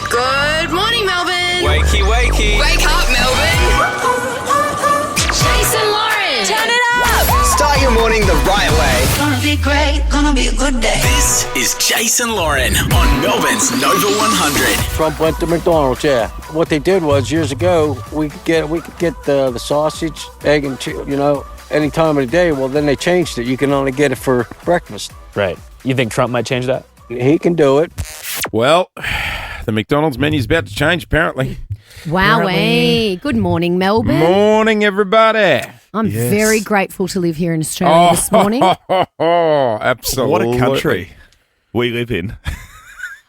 Good morning, Melbourne. Wakey, wakey. Wake up, Melbourne. Jason Lauren. Turn it up. Start your morning the right way. Gonna be great, gonna be a good day. This is Jason Lauren on Melbourne's Nova 100. Trump went to McDonald's, yeah. What they did was, years ago, we could get the sausage, egg, and any time of the day. Well, then they changed it. You can only get it for breakfast. Right. You think Trump might change that? He can do it. Well, the McDonald's menu's about to change, apparently. Wowee. Good morning, Melbourne. Morning, everybody. I'm very grateful to live here in Australia this morning. Oh, absolutely. What a country we live in.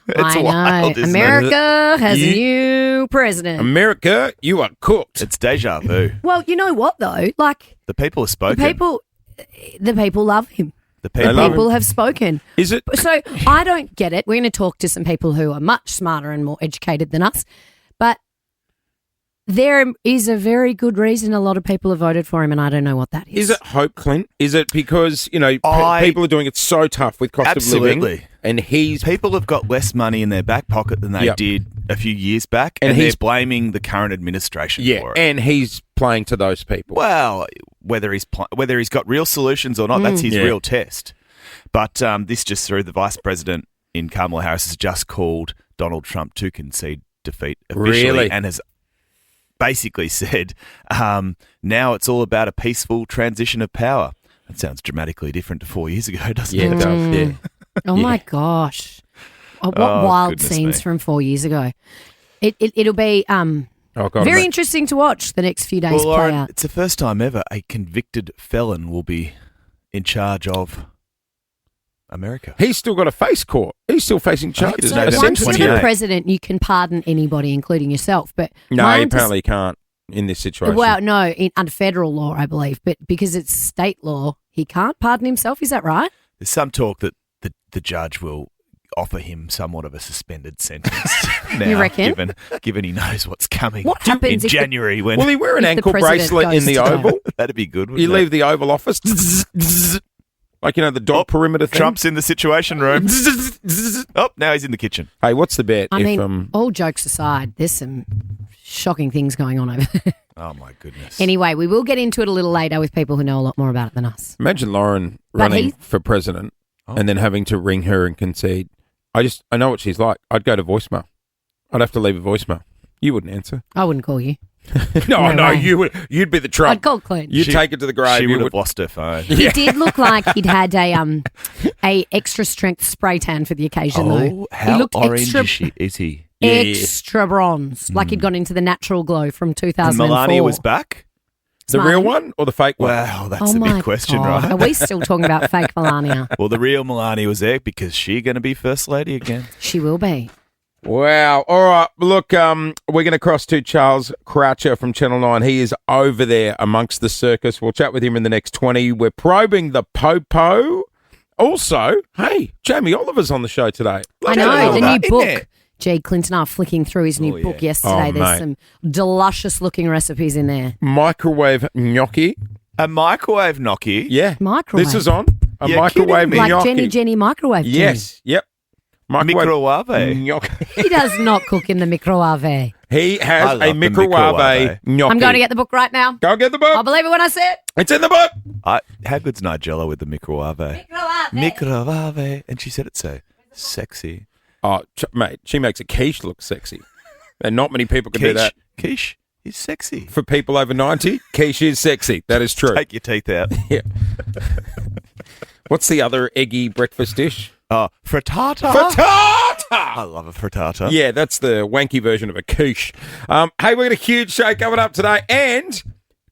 It's I know. wild, isn't America it? has a new president. America, you are cooked. It's deja vu. Well, you know what, though? Like, The people have spoken. the people love him. The They love people. him. People have spoken. Is it? So I don't get it. We're going to talk to some people who are much smarter and more educated than us. But there is a very good reason a lot of people have voted for him, and I don't know what that is. Is it hope, Clint? Is it because, people are doing it so tough with cost of living? Absolutely. And he's... People have got less money in their back pocket than they Yep. did a few years back, And and they're he's- blaming the current administration for it. and he's playing to those people. Well, whether he's got real solutions or not, that's his Yeah. real test. But this just through the vice president in Kamala Harris has just called Donald Trump to concede defeat officially, Really? and has basically said now it's all about a peaceful transition of power. That sounds dramatically different to 4 years ago, doesn't Yeah, it? it does, yeah. Oh, my gosh. What Oh, wild goodness scenes me. from 4 years ago. It'll be Oh, God, very mate. interesting to watch the next few days Well, play Lauren, out. it's the first time ever a convicted felon will be in charge of America. He's still got a face court. He's still facing I think charges. it's November Once you're the 28. president, you can pardon anybody, including yourself. But No, my he unders- apparently can't in this situation. Well, no, under federal law, I believe, but because it's state law, he can't pardon himself. Is that right? There's some talk that the judge will offer him somewhat of a suspended sentence now, You reckon? given he knows what's coming What happens in if the- January when Will he wear an If the ankle president bracelet in goes the to go. Oval? that'd be good. You Wouldn't leave the Oval Office, like, the dog perimeter thing. Trump's in the situation room. Oh, now he's in the kitchen. Hey, what's the bet? I if, mean, all jokes aside, there's some shocking things going on over there. Oh my goodness. Anyway, we will get into it a little later with people who know a lot more about it than us. Imagine Lauren But running he- for president Oh. and then having to ring her and concede. I know what she's like. I'd go to voicemail. I'd have to leave a voicemail. You wouldn't answer. I wouldn't call you. No, No way. you would. You'd be the Trump. I'd call Clint. You'd take it to the grave. She You would have lost her phone. He did look like he'd had a extra strength spray tan for the occasion, though. Oh, how he looked orange extra, is he? extra bronze, like he'd gone into the natural glow from And 2004. Melania was back? The real Smarty. one or the fake one? Wow, that's Oh a my big question, God. right? Are we still talking about fake Melania? Well, the real Melania was there because she going to be first lady again. She will be. Wow. All right. Look, we're going to cross to Charles Croucher from Channel 9. He is over there amongst the circus. We'll chat with him in the next 20. We're probing the Popo. Also, hey, Jamie Oliver's on the show today. I Tell know, us the about new it, book. isn't it? Jay Clinton are flicking through his new Oh, book yeah. yesterday. Oh, There's mate. some delicious looking recipes in there. Microwave gnocchi. A microwave gnocchi? Yeah. Microwave. This is on. A You're microwave kidding me. Like gnocchi. Jenny Yes. microwave. Jenny. Yep. Microwave? gnocchi. He does not cook in the microwave. He I has love a the microwave microwave. gnocchi. I'm going to get the book right now. Go get the I'll book. believe it when I see it. It's in the book. How good's Nigella with the microwave? Microwave. And she said it so sexy. Oh, mate, she makes a quiche look sexy. And not many people can do that. Quiche is sexy. For people over 90, quiche is sexy. That is true. Take your teeth out. Yeah. What's the other eggy breakfast dish? Oh, frittata. Frittata! I love a frittata. Yeah, that's the wanky version of a quiche. Hey, we got a huge show coming up today and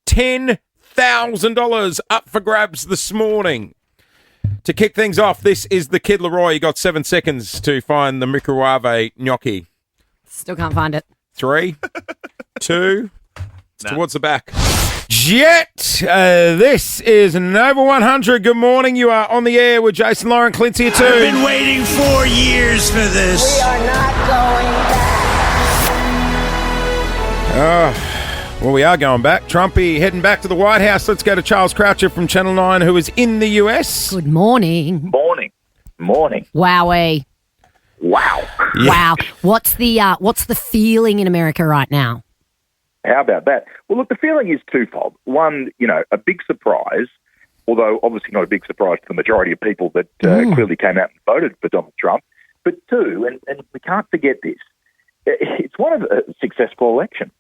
$10,000 up for grabs this morning. To kick things off, this is the Kid Leroy. You got 7 seconds to find the microwave gnocchi. Still can't find it. 3, 2, it's towards the back. Jet, this is Nova 100. Good morning. You are on the air with Jason Lauren Clinton here too. I've been waiting 4 years for this. We are not going back. Well, we are going back. Trumpy heading back to the White House. Let's go to Charles Croucher from Channel 9, who is in the US. Good morning. Morning. Wowie. Wow. Yeah. Wow. What's the feeling in America right now? How about that? Well, look, the feeling is twofold. One, a big surprise, although obviously not a big surprise to the majority of people that clearly came out and voted for Donald Trump. But two, and we can't forget this, it's one of a successful election.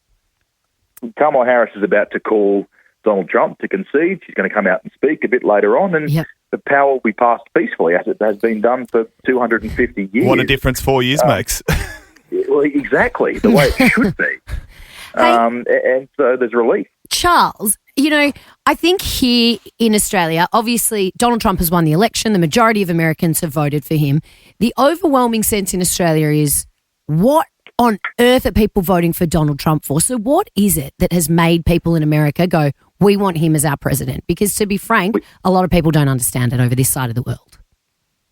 Kamala Harris is about to call Donald Trump to concede. She's going to come out and speak a bit later on, and the power will be passed peacefully, as it has been done for 250 years. What a difference 4 years makes. Well, exactly, the way it should be. And so there's relief. Charles, I think here in Australia, obviously Donald Trump has won the election. The majority of Americans have voted for him. The overwhelming sense in Australia is, what on earth are people voting for Donald Trump for? So what is it that has made people in America go, we want him as our president? Because to be frank, a lot of people don't understand it over this side of the world.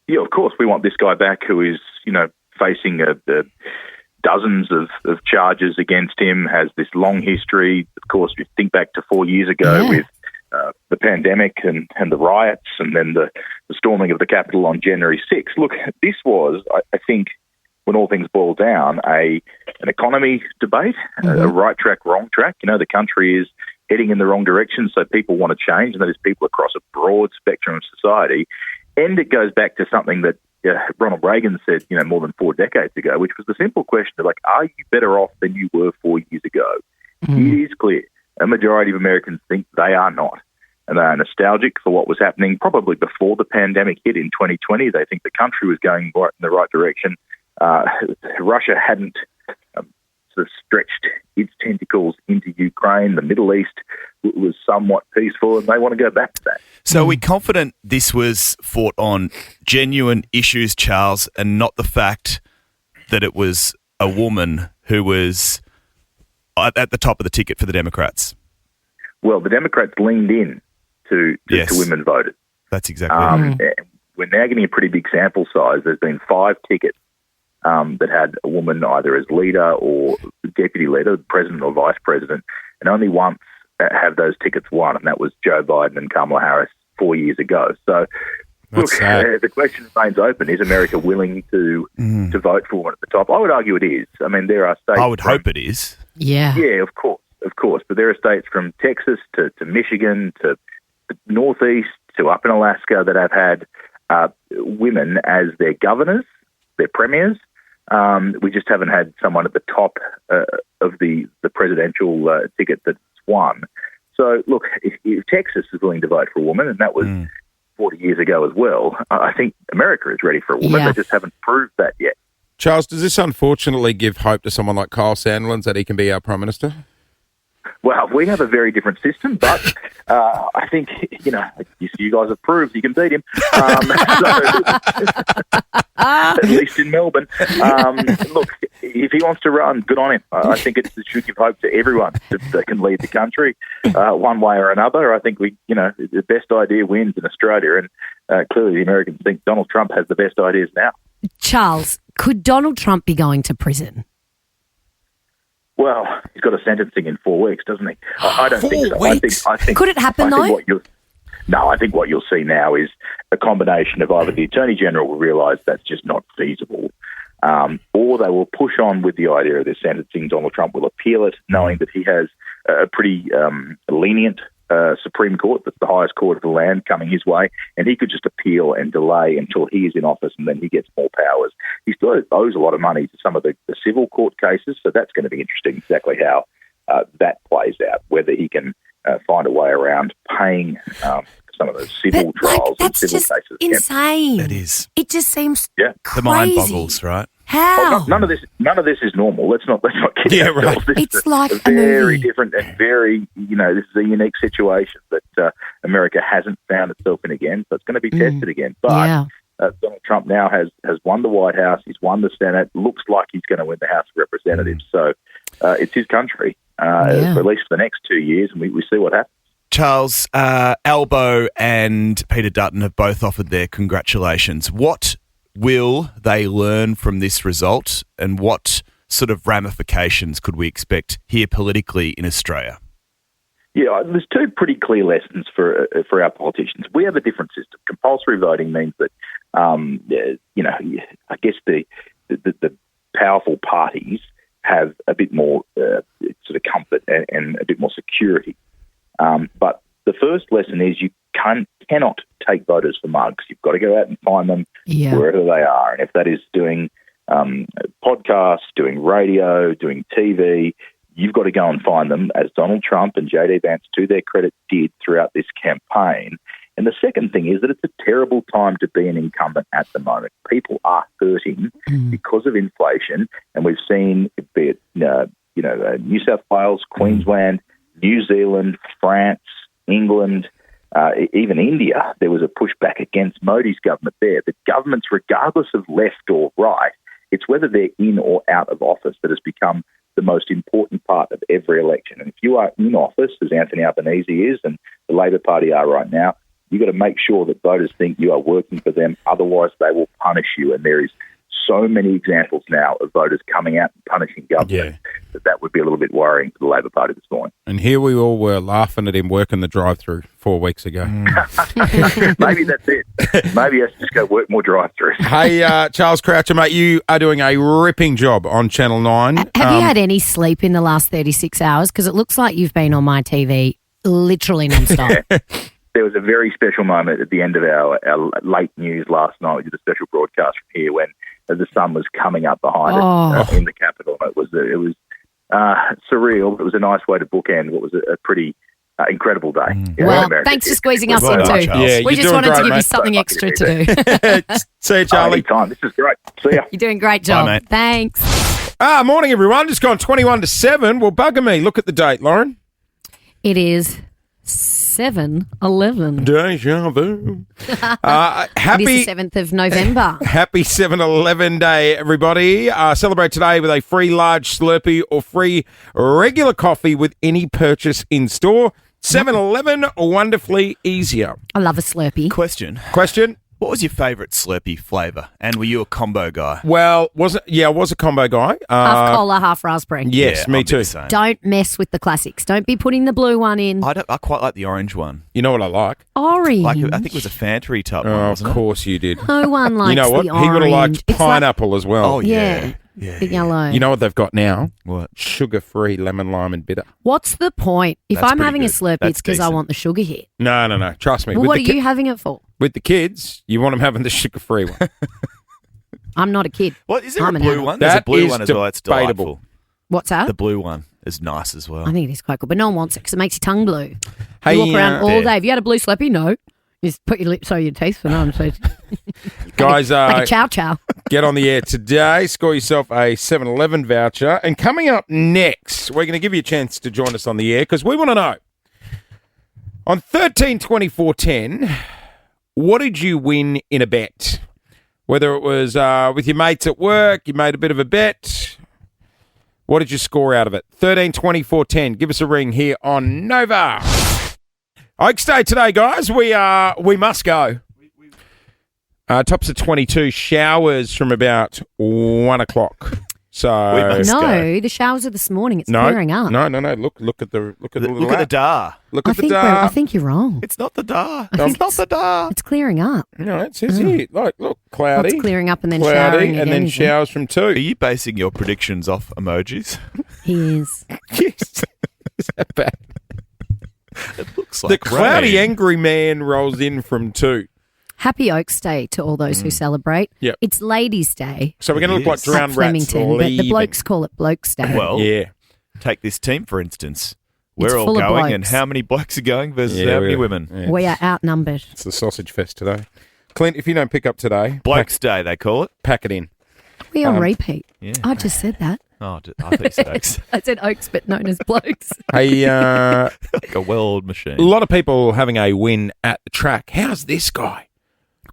Yeah, of course, we want this guy back who is, facing dozens of charges against him, has this long history. Of course, you think back to 4 years ago with the pandemic and the riots, and then the storming of the Capitol on January 6th. Look, this was, I think, when all things boil down, an economy debate, a right track, wrong track. The country is heading in the wrong direction, so people want to change, and that is people across a broad spectrum of society. And it goes back to something that Ronald Reagan said, more than 4 decades ago, which was the simple question of, are you better off than you were 4 years ago? It is clear a majority of Americans think they are not. And they are nostalgic for what was happening probably before the pandemic hit in 2020. They think the country was going in the right direction. Russia hadn't sort of stretched its tentacles into Ukraine. The Middle East was somewhat peaceful, and they want to go back to that. So are we confident this was fought on genuine issues, Charles, and not the fact that it was a woman who was at the top of the ticket for the Democrats? Well, the Democrats leaned in to women voters. That's exactly right. We're now getting a pretty big sample size. There's been 5 tickets that had a woman either as leader or deputy leader, president or vice president, and only once have those tickets won, and that was Joe Biden and Kamala Harris 4 years ago. So, look, the question remains open. Is America willing to vote for one at the top? I would argue it is. I mean, there are states... I would hope it is. Yeah. Yeah, of course. But there are states from Texas to Michigan to the Northeast to up in Alaska that have had women as their governors, their premiers. We just haven't had someone at the top of the presidential ticket that's won. So, look, if Texas is willing to vote for a woman, and that was 40 years ago as well, I think America is ready for a woman. Yeah. They just haven't proved that yet. Charles, does this unfortunately give hope to someone like Kyle Sandilands that he can be our Prime Minister? Well, we have a very different system, but I think, you guys have proved you can beat him. At least in Melbourne. Look, if he wants to run, good on him. I think it should give hope to everyone that can lead the country one way or another. I think the best idea wins in Australia, and clearly the Americans think Donald Trump has the best ideas now. Charles, could Donald Trump be going to prison? Well, he's got a sentencing in 4 weeks, doesn't he? I don't think so. I think Could it happen, though? I think what you'll see now is a combination of either the Attorney General will realise that's just not feasible, or they will push on with the idea of their sentencing. Donald Trump will appeal it, knowing that he has a pretty lenient Supreme Court, that's the highest court of the land, coming his way, and he could just appeal and delay until he is in office, and then he gets more powers. He still owes a lot of money to some of the civil court cases, so that's going to be interesting exactly how that plays out, whether he can find a way around paying some of those civil trials and civil cases. That's just insane. It is. It just seems The mind boggles, right? How? None of this is normal. Let's not kid ourselves. Right. It's like a very movie. different and very, this is a unique situation that America hasn't found itself in again. So it's going to be tested again. But Donald Trump now has won the White House. He's won the Senate. Looks like he's going to win the House of Representatives. So it's his country, for at least for the next 2 years, and we see what happens. Charles, Albo and Peter Dutton have both offered their congratulations. What will they learn from this result, and what sort of ramifications could we expect here politically in Australia? Yeah, there's two pretty clear lessons for our politicians. We have a different system. Compulsory voting means that, I guess the powerful parties have a bit more sort of comfort and a bit more security. But the first lesson is you cannot take voters for mugs. You've got to go out and find them wherever they are. And if that is doing podcasts, doing radio, doing TV, you've got to go and find them, as Donald Trump and JD Vance, to their credit, did throughout this campaign. And the second thing is that it's a terrible time to be an incumbent at the moment. People are hurting because of inflation, and we've seen, be it New South Wales, Queensland, New Zealand, France, England, even India, there was a pushback against Modi's government there. The governments, regardless of left or right, it's whether they're in or out of office that has become the most important part of every election. And if you are in office, as Anthony Albanese is and the Labor Party are right now, you've got to make sure that voters think you are working for them. Otherwise, they will punish you. And there is so many examples now of voters coming out and punishing government that would be a little bit worrying for the Labor Party this morning. And here we all were laughing at him working the drive-through 4 weeks ago. Maybe that's it. Maybe he has to just go work more drive-throughs. Hey, Charles Croucher, mate, you are doing a ripping job on Channel 9. Have you had any sleep in the last 36 hours? Because it looks like you've been on my TV literally non-stop. There was a very special moment at the end of our late news last night. We did a special broadcast from here when the sun was coming up behind us in the Capitol. It was surreal. It was a nice way to bookend what was a pretty incredible day. Well, thanks for squeezing us in too. Yeah, we just wanted to give you mate. something extra to do. See you, Charlie. Anytime. This is great. See ya. You're doing a great job. Bye, mate. Thanks. Morning, everyone. Just gone 21 to 7. Well, bugger me. Look at the date, Lauren. It is 7/11. Deja vu. It is Happy the 7th of November. Happy 7-Eleven Day, everybody. Celebrate today with a free large Slurpee or free regular coffee with any purchase in store. 7-Eleven, wonderfully easier. I love a Slurpee. Question. What was your favourite Slurpee flavour? And were you a combo guy? Well, I was a combo guy. Half cola, half raspberry. Yes, Yeah, me I'd be too. the same. Don't mess with the classics. Don't be putting the blue one in. I quite like the orange one. You know what I like? Orange. I think it was a Fanta type one, Oh, of wasn't it? course you did. No one likes You know what? the He would have orange. liked It's like- pineapple as well. Oh, yeah. the yellow. You know what they've got now? What? Sugar-free lemon, lime and bitter. What's the point? If That's I'm pretty having a good. Slurpee, That's it's because I decent. want the sugar hit. No. Trust me. Well, With what the are you having it for? With the kids, you want them having the sugar-free one. I'm not a kid. What is there I'm a an blue adult. one? There's a That blue is one as well. That's debatable. delightful. What's that? The blue one is nice as well. I think it is quite good, but no one wants it because it makes your tongue blue. Hey, You walk around all yeah. day. Have you had a blue Slurpee? No. You just put your lips over your teeth for no. So Guys, like a chow chow. get on the air today. Score yourself a 7-Eleven voucher. And coming up next, we're going to give you a chance to join us on the air because we want to know. On 13-24-10, what did you win in a bet? Whether it was with your mates at work, you made a bit of a bet. What did you score out of it? 13-24-10. Give us a ring here on Nova. Oaks Day today, guys. We must go. Tops of 22. Showers from about 1 o'clock. So We must No, go. the showers are this morning. It's no, clearing up. No. Look at the Look at the app. dar. Look I at the think dar. I think you're wrong. It's not the dar. think It's not the dar. It's clearing up. No, it says here. Look, cloudy. It's clearing up and then cloudy, showering and again, then isn't it? showers from 2. Are you basing your predictions off emojis? He is. Yes. Is that bad? It looks The like cloudy rain. angry man rolls in from 2. Happy Oaks Day to all those who celebrate. Yep. It's Ladies' Day So we're going to look like Yes. at drowned rats Flemington, but the leaving. blokes call it Blokes Day. Well, Yeah. take this team, for instance. It's We're all full of going, and blokes. how many blokes are going versus Yeah, how many we- women? yeah. We are outnumbered. It's the sausage fest today. Clint, if you don't pick up today, Blokes Day, they call it. pack it in. We on repeat. Yeah. I just said that. Oh, I think so. It's I said Oaks, but known as Blokes. Hey, like a well-oiled machine. a lot of people having a win at the track. How's this guy?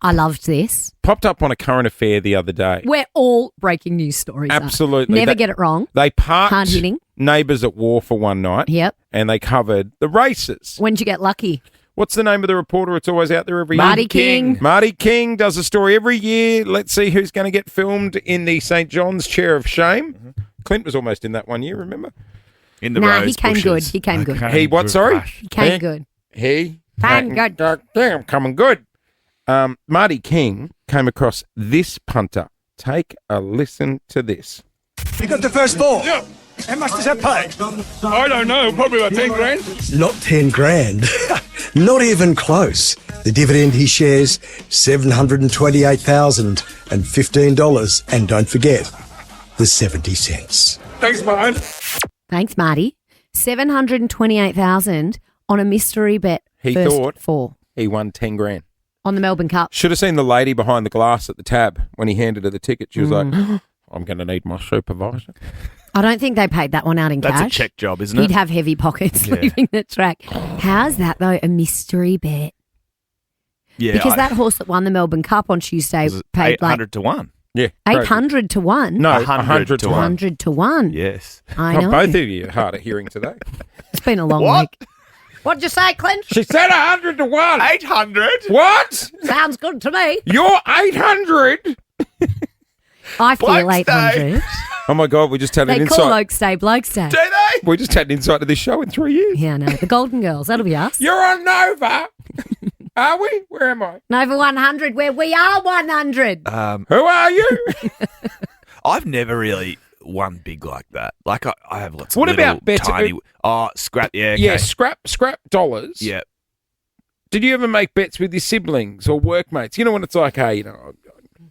I loved this. Popped up on a current affair the other day. We're all breaking news stories. are. Absolutely. Never They- get it wrong. They parked Hard-hitting. Neighbours at War for one night. Yep. And they covered the races. When'd you get lucky? What's the name of the reporter? It's always out there every Marty year. King. Marty King does a story every year. Let's see who's going to get filmed in the St. John's Chair of Shame. Clint was almost in that one year, remember? In the Nah, rose he came bushes. good. He came good. He what, sorry? He came good. He Came good. Damn, coming good. Marty King came across this punter. Take a listen to this. You got the first ball? Yeah. How much does that pay? I don't know, probably about 10 grand. Not 10 grand. Not even close. The dividend he shares, $728,015. And don't forget, the 70 cents. Thanks, Martin. Thanks, Marty. 728,000 on a mystery bet. He first thought four he won 10 grand. on the Melbourne Cup. Should have seen the lady behind the glass at the tab when he handed her the ticket. She was like, I'm going to need my supervisor. I don't think they paid that one out in That's cash. a check job, isn't He'd it? have heavy pockets leaving the track. How's that though? A mystery bet. Yeah, Because that horse that won the Melbourne Cup on Tuesday paid like 800 to 1. Yeah. 800 to 1. No, 100 to 1. 100 to 1. Yes. I Oh, know. both of you are hard of hearing today. It's been a long What? week. What'd you say, Clint? She said 100 to 1. 800? What? Sounds good to me. You're 800? I feel Blokes Day. 800. Oh, my God. We just had They an call insight. Oaks Day Blokes Day. Do they? We just had an insight to this show in 3 years. Yeah, no. The Golden Girls. That'll be us. You're on Nova. Are we? Where am I? Nova 100, where we are 100. Who are you? I've never really won big like that. Like, I have lots of What little, about better- tiny... Oh, scrap, yeah, okay. Yeah, scrap dollars. Yeah. Did you ever make bets with your siblings or workmates? You know when it's like, hey,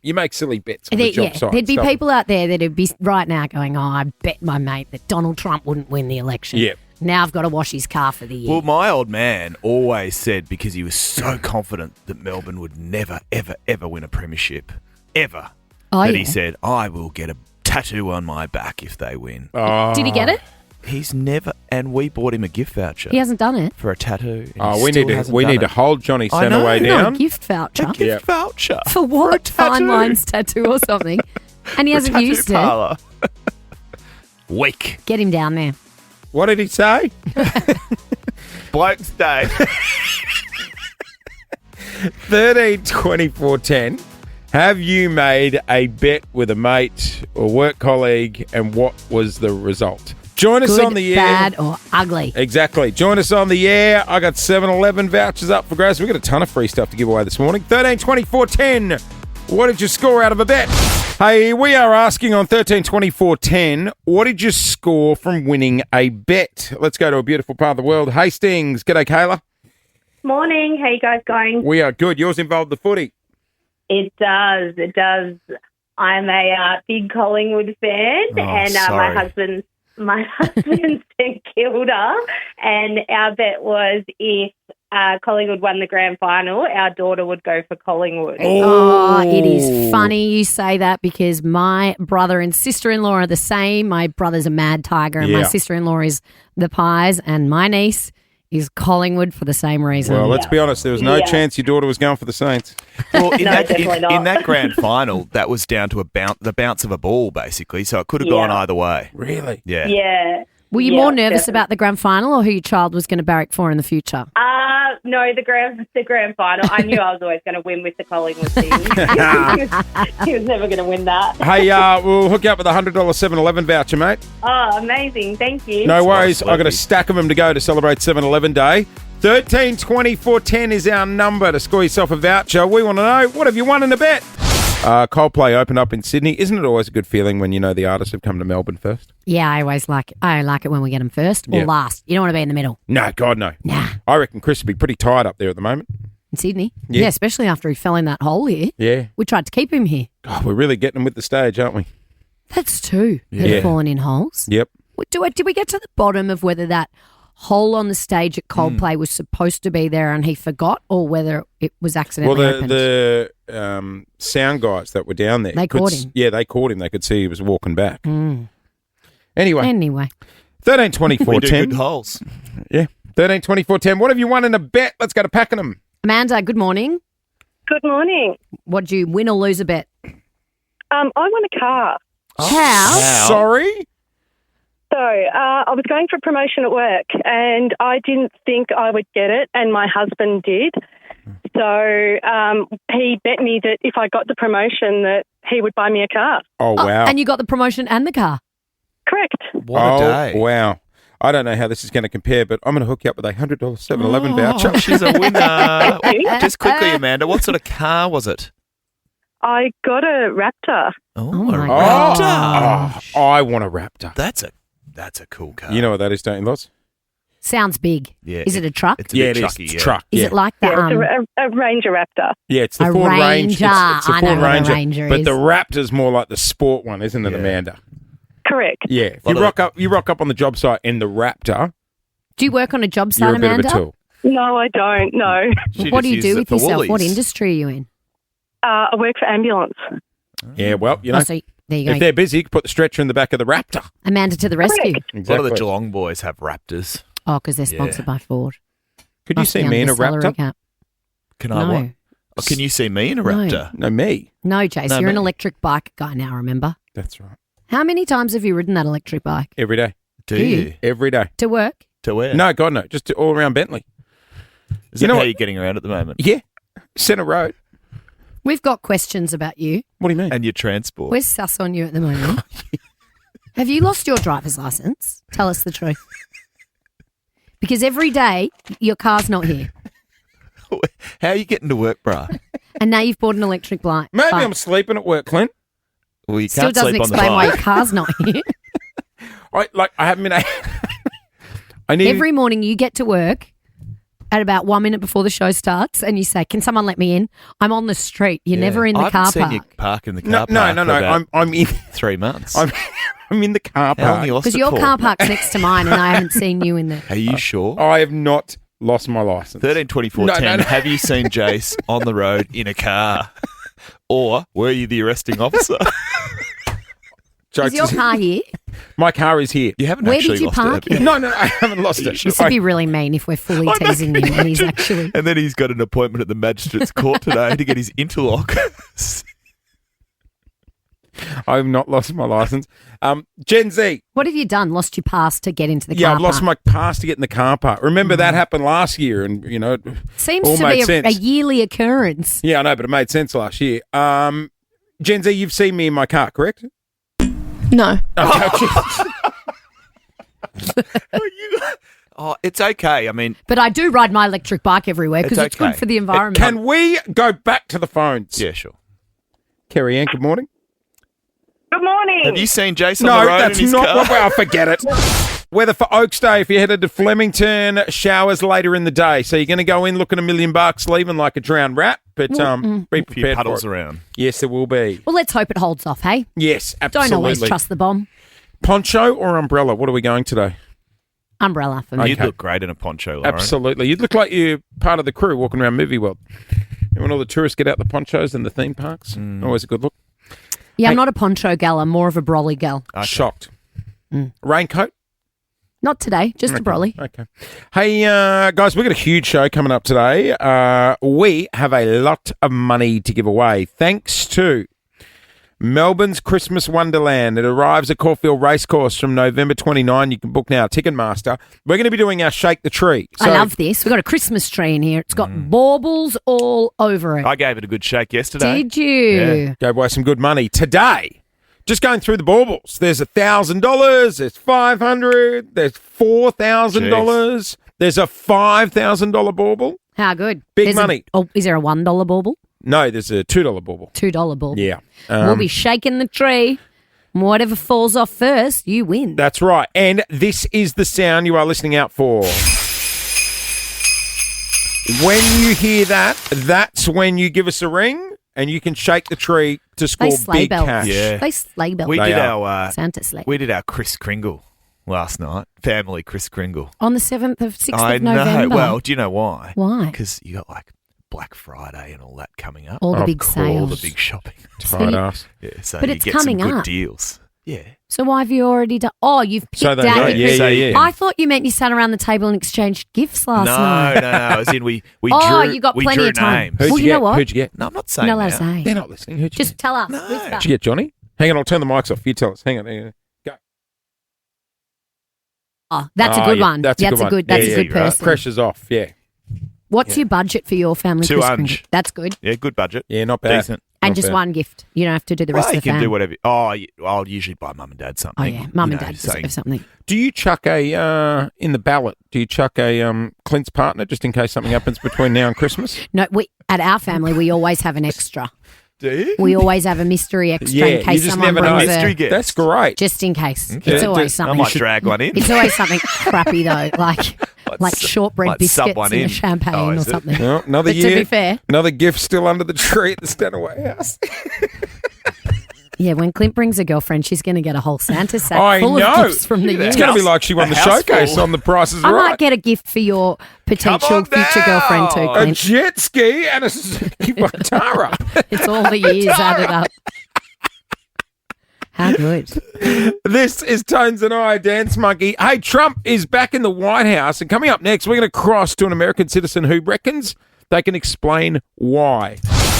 you make silly bets on the job site. There'd be stuff. people out there that'd be right now going, oh, I bet my mate that Donald Trump wouldn't win the election. Yeah. Now I've got to wash his car for the year. Well, my old man always said, because he was so confident that Melbourne would never, ever, ever win a premiership, ever, Oh, that yeah. he said, I will get a tattoo on my back if they win. Did he get it? He's never, and we bought him a gift voucher He hasn't done it. for a tattoo. and Oh, he we still need hasn't to done it. hold Johnny I know. Stanaway Not down. a gift voucher. A gift voucher. For what? tattoo. Fine lines tattoo or something. And he hasn't Tattoo used parlour. Weak. it. Get him down there. What did he say? Blokes Day. 13, 24, 10. Have you made a bet with a mate or work colleague, and what was the result? Join us Good, on the air. bad, or ugly. Exactly. Join us on the air. I got 7-Eleven vouchers up for grabs. We've got a ton of free stuff to give away this morning. 13, 24, 10. What did you score out of a bet? Hey, we are asking on 13, 24, 10, what did you score from winning a bet? Let's go to a beautiful part of the world. Hastings. G'day, Kayla. Morning. How you guys going? We are good. Yours involved the footy. It does. It does. I'm a big Collingwood fan, and sorry. my husband's St Kilda, and our bet was if Collingwood won the grand final, our daughter would go for Collingwood. Oh, it is funny you say that because my brother and sister-in-law are the same. My brother's a Mad Tiger and my Yeah. sister-in-law is the Pies, and my niece is Collingwood for the same reason. Well, let's be honest. There was no chance your daughter was going for the Saints. Well, in, No, that, definitely not. in that grand final, that was down to the bounce of a ball, basically. So it could have gone either way. Really? Yeah. Yeah. Were you Yeah, more nervous definitely. about the grand final or who your child was going to barrack for in the future? No, the grand final. I knew I was always going to win with the Collingwood team. he was never going to win that. Hey, we'll hook you up with a $100 7-Eleven voucher, mate. Oh, amazing. Thank you. No worries. nice, I've got a lovely. stack of them to go to celebrate 7-Eleven Day. 13 24 10 is our number to score yourself a voucher. We want to know, what have you won in a bet? Coldplay opened up in Sydney. Isn't it always a good feeling when you know the artists have come to Melbourne first? Yeah, I always like it. I like it when we get them first or Yeah. last. You don't want to be in the middle. No, God, no. Nah. I reckon Chris would be pretty tired up there at the moment. In Sydney. Yeah. Yeah, especially after he fell in that hole here. Yeah. We tried to keep him here. God, we're really getting him with the stage, aren't we? That's two that Yeah. have fallen in holes. Yep. Did we get to the bottom of whether that hole on the stage at Coldplay was supposed to be there and he forgot, or whether it was Well, accidentally opened? the sound guys that were down there. They caught him. Yeah, they caught him. They could see he was walking back. Anyway, 13 24 We do 10. good holes. Yeah. 13 24 10. What have you won in a bet? Let's go to Pakenham. Amanda, good morning. Good morning. What'd you win or lose a bet? I won a car. How? Sorry? So I was going for promotion at work and I didn't think I would get it, and my husband did. So he bet me that if I got the promotion that he would buy me a car. Oh, wow. And you got the promotion and the car? Correct. What a day. Wow. I don't know how this is going to compare, but I'm going to hook you up with a $100 7-Eleven voucher. She's a winner. Just quickly, Amanda, what sort of car was it? I got a Raptor. Oh, my a God. Raptor. I want a Raptor. That's a cool car. You know what that is, don't you, Lots? Sounds big. Yeah. Is it a truck? It's a Yeah, big it is. trucky, It's yeah. a truck. Is yeah. it like the Yeah, it's a Ranger Raptor. Yeah, it's the A Ford Ranger. Ranger. It's a I Ford know what a Ranger. Ranger but is. the Raptor's more like the sport one, isn't it, Yeah. Amanda? Correct. Yeah. If Lot of you rock up on the job site in the Raptor, Do you work on a job site, you're a bit Amanda? of a tool. No, I don't. No. She What just do you do uses it with for yourself? Woolies. What industry are you in? I work for ambulance. Yeah, well, you know, Oh, so there you if go. they're busy, you can put the stretcher in the back of the Raptor. Amanda to the rescue. Correct. A lot Exactly. of the Geelong boys have Raptors. Oh, because they're sponsored by Ford. Could you Must see be me in under a the salary Raptor? cap. Can I No. what? Oh, can you see me in a No. Raptor? No, me. No, Jace, No, you're an mate. electric bike guy now, remember? That's right. How many times have you ridden that electric bike? Every day. Do Do you? you? Every day. To work? To where? No, God, no. Just all around Bentley. Is You that know how what- you're getting around at the moment? Yeah. Centre Road. We've got questions about you. What do you mean? And your transport? We're sus on you at the moment. Have you lost your driver's license? Tell us the truth. Because every day your car's not here. How are you getting to work, bruh? And now you've bought an electric bike. Maybe I'm sleeping at work, Clint. Well, you Still can't doesn't sleep on the explain why your bike. car's not here. I haven't been. I need. Every morning you get to work at about 1 minute before the show starts and you say, "Can someone let me in? I'm on the street." You're never in the I car haven't seen park. you park in the car no, park. no, no, for no. about I'm in. 3 months. I'm in the car How long park. you lost Because it your for? car park's next to mine and I haven't seen you in there. Are you sure? I have not lost my license. 13, 24, No, 10. no, no. Have you seen Jace on the road in a car? Or were you the arresting officer? Jokes Is your is- car here? My car is here. You haven't Where actually did you lost park it. it? No, I haven't lost it. This would be really mean if we're fully I know, teasing him and he's actually... And then he's got an appointment at the magistrate's court today to get his interlock. I have not lost my license. Gen Z. What have you done? Lost your pass to get into the Yeah, car I've lost park? my pass to get in the car park. Remember that happened last year, and you know, it Seems all to made be a sense. yearly occurrence. Yeah, I know, but it made sense last year. Gen Z, you've seen me in my car, correct? No. Okay. Oh, it's okay. I mean, But I do ride my electric bike everywhere because It's it's good okay. for the environment. Can we go back to the phones? yeah, sure. Kerry Ann, good morning. Good morning. Have you seen Jason No, on the road that's in his not car? what I'll forget it. Weather for Oaks Day if you headed to Flemington, showers later in the day. So you're going to go in looking $1,000,000, leaving like a drowned rat, but be A few prepared for puddles it. around. Yes, there will be. Well, let's hope it holds off, hey? Yes, absolutely. Don't always trust the bomb. Poncho or umbrella? What are we going today? Umbrella for me. You'd look great in a poncho, Lauren. Absolutely. You'd look like you're part of the crew walking around Movie World. And when all the tourists get out the ponchos in the theme parks, always a good look. Yeah, I'm Hey. not a poncho gal. I'm more of a brolly gal. Okay. Shocked. Mm. Raincoat? Not today, just a brolly. Okay. Hey, guys, we've got a huge show coming up today. We have a lot of money to give away thanks to Melbourne's Christmas Wonderland. It arrives at Caulfield Racecourse from November 29. You can book now at Ticketmaster. We're going to be doing our Shake the Tree. I love this. We've got a Christmas tree in here. It's got baubles all over it. I gave it a good shake yesterday. Did you? Yeah. Go buy some good money. Today, just going through the baubles, there's $1,000, there's $500, there's $4,000, there's a $5,000 bauble. How good. Big money. Is there a $1 bauble? No, there's a $2 bauble. $2 bauble. Yeah. We'll be shaking the tree. Whatever falls off first, you win. That's right. And this is the sound you are listening out for. When you hear that, that's when you give us a ring and you can shake the tree to score They sleigh big bells. cash. Yeah. They sleigh bells. We They did are. our Santa sleigh. we did our Chris Kringle last night. Family Chris Kringle. On the 6th I of November. know. Well, do you know why? Why? Because you got like Black Friday and all that coming up. All the Of big course. sales. All the big shopping. Tight ass. Yeah, so But you it's get coming some good up. deals. Yeah. So why have you already done? Oh, you've picked So they out. go, your yeah. I thought you meant you sat around the table and exchanged gifts last No, night. no. As in we Oh, drew. you got we plenty drew of time. names. Who'd Well, you you know get? what? Who'd you get? No, I'm not You're saying not allowed to that. say. They're not listening. Who'd you Just get? tell us. No. Whisper. Who'd you get, Johnny? Hang on, I'll turn the mics off. You tell us. Hang on. Go. Oh, that's a Oh, good yeah, one. That's a good one. That's Yeah, a good you're right. person. Pressure's off, yeah. What's your budget for your family? 200. Christmas? That's good. Yeah, good budget. Yeah, not bad. Decent. And Not just bad. one gift. You don't have to do the rest Well, of you the can fam. do whatever. Oh, I'll usually buy mum and dad something. Oh, yeah. Mum You and know, dad saying- deserve something. Do you chuck a in the ballot? Do you chuck a Clint's partner just in case something happens between now and Christmas? No, at our family, we always have an extra. Do you? We always have a mystery extra Yeah, in you case just someone never know. brings Mystery a... gift. That's great. Just in case. Okay. It's always I something. might drag one in. It's always something crappy, though, like shortbread might sub biscuits one and in. a champagne Oh, or is it? something. Well, another But year. to be fair, Another gift still under the tree at the Stanaway house. yeah, when Clint brings a girlfriend, she's going to get a whole Santa sack I full know. of gifts from the year. It's going to be like she won the house showcase full. on The Price is I Right. might get a gift for your potential Come on future now. girlfriend too, a Clint. jet ski and a Suzuki Vitara. It's all the years added up. How good. This is Tones and I, Dance Monkey. Hey, Trump is back in the White House, and coming up next, we're going to cross to an American citizen who reckons they can explain why.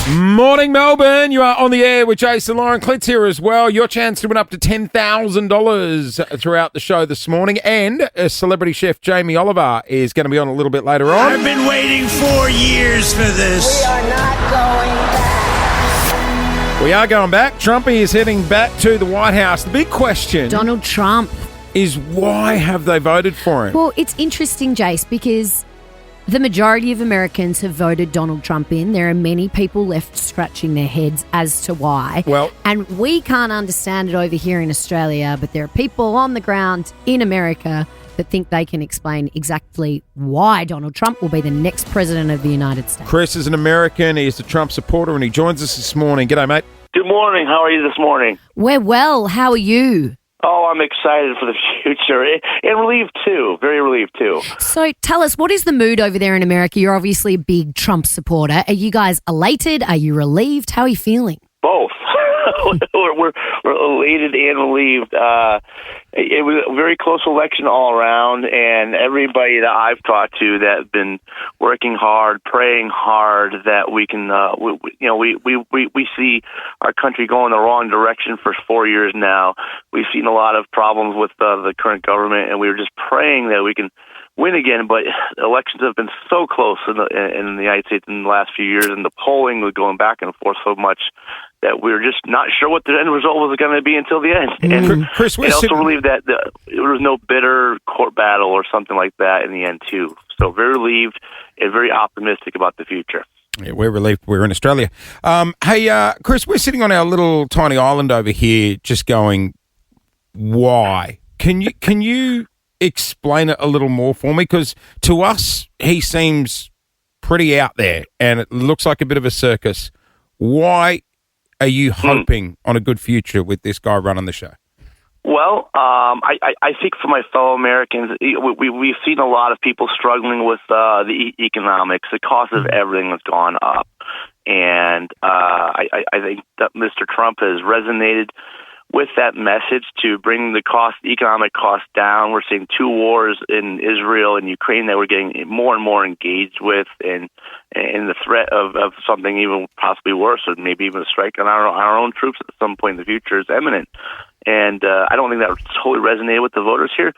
Morning, Melbourne. You are on the air with Jason Lauren. Clint's here as well. Your chance to win up to $10,000 throughout the show this morning. And celebrity chef Jamie Oliver is going to be on a little bit later on. I've been waiting 4 years for this. We are going back. Trumpy is heading back to the White House. The big question Donald Trump. is why have they voted for him? Well, it's interesting, Jace, because the majority of Americans have voted Donald Trump in. There are many people left scratching their heads as to why. Well- and we can't understand it over here in Australia, but there are people on the ground in America that think they can explain exactly why Donald Trump will be the next president of the United States. Chris is an American. He's a Trump supporter, and he joins us this morning. G'day, mate. Good morning. How are you this morning? We're well. How are you? Oh, I'm excited for the future and relieved too. Very relieved too. So tell us, what is the mood over there in America? You're obviously a big Trump supporter. Are you guys elated? Are you relieved? How are you feeling? Both. we're elated and relieved. It was a very close election all around, and everybody that I've talked to that's been working hard, praying hard that we can, we see our country going the wrong direction for 4 years now. We've seen a lot of problems with the current government, and we were just praying that we can win again. But elections have been so close in the United States in the last few years, and the polling was going back and forth so much that we were just not sure what the end result was going to be until the end. And Chris, it also relieved that there was no bitter court battle or something like that in the end, too. So very relieved and very optimistic about the future. Yeah, we're relieved we're in Australia. Hey, Chris, we're sitting on our little tiny island over here just going, why? Can you explain it a little more for me? Because to us, he seems pretty out there, and it looks like a bit of a circus. Why are you hoping on a good future with this guy running the show? Well, I think for my fellow Americans, we've seen a lot of people struggling with the economics. The cost of everything has gone up. And I think that Mr. Trump has resonated with that message to bring the economic cost down. We're seeing 2 wars in Israel and Ukraine that we're getting more and more engaged with, and the threat of something even possibly worse, or maybe even a strike on our own troops at some point in the future is imminent. And I don't think that totally resonated with the voters here.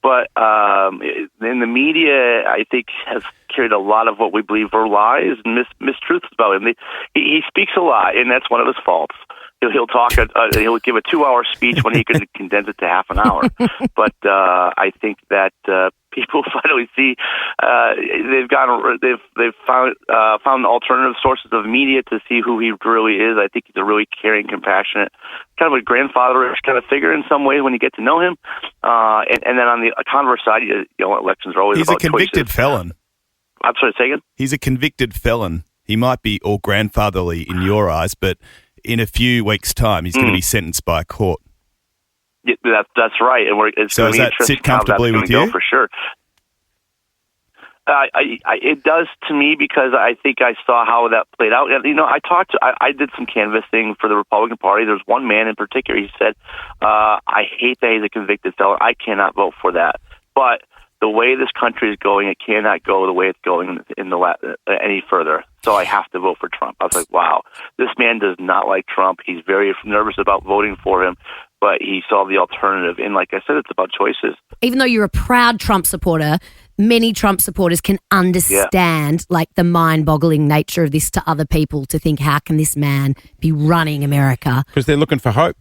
But in the media, I think, has carried a lot of what we believe are lies and mistruths about him. He speaks a lot, and that's one of his faults. He'll talk. He'll give a 2-hour speech when he could condense it to half an hour. But I think that people finally see they've found alternative sources of media to see who he really is. I think he's a really caring, compassionate, kind of a grandfather-ish kind of figure in some ways when you get to know him. And then on the converse side, elections are always He's about a convicted choices. felon. I'm sorry, say again? He's a convicted felon. He might be all grandfatherly in your eyes, but in a few weeks' time, he's going to be sentenced by a court. Yeah, that's right, and it's So going to does be that sit interesting how that's comfortably going with to go you? for sure. It does to me, because I think I saw how that played out. And, I did some canvassing for the Republican Party. There's one man in particular. He said, "I hate that he's a convicted felon. I cannot vote for that." But the way this country is going, it cannot go the way it's going any further. So I have to vote for Trump. I was like, wow, this man does not like Trump. He's very nervous about voting for him, but he saw the alternative. And like I said, it's about choices. Even though you're a proud Trump supporter, many Trump supporters can understand like the mind-boggling nature of this to other people, to think, how can this man be running America? Because they're looking for hope.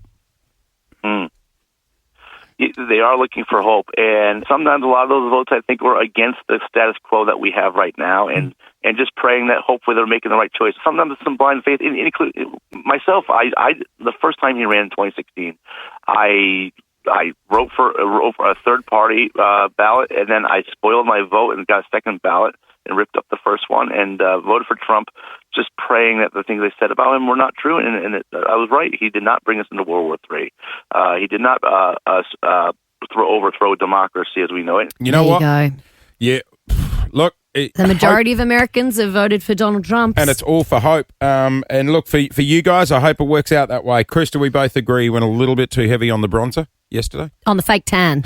They are looking for hope, and sometimes a lot of those votes, I think, were against the status quo that we have right now, and just praying that hopefully they're making the right choice. Sometimes it's some blind faith. Including myself, I the first time he ran in 2016, I wrote for a third party ballot, and then I spoiled my vote and got a second ballot and ripped up the first one and voted for Trump, just praying that the things they said about him were not true. And I was right. He did not bring us into World War III. He did not overthrow democracy as we know it. You know what? Yeah. Look. The majority of Americans have voted for Donald Trump. And it's all for hope. And look, for you guys, I hope it works out that way. Krista, we both agree went a little bit too heavy on the bronzer yesterday. On the fake tan.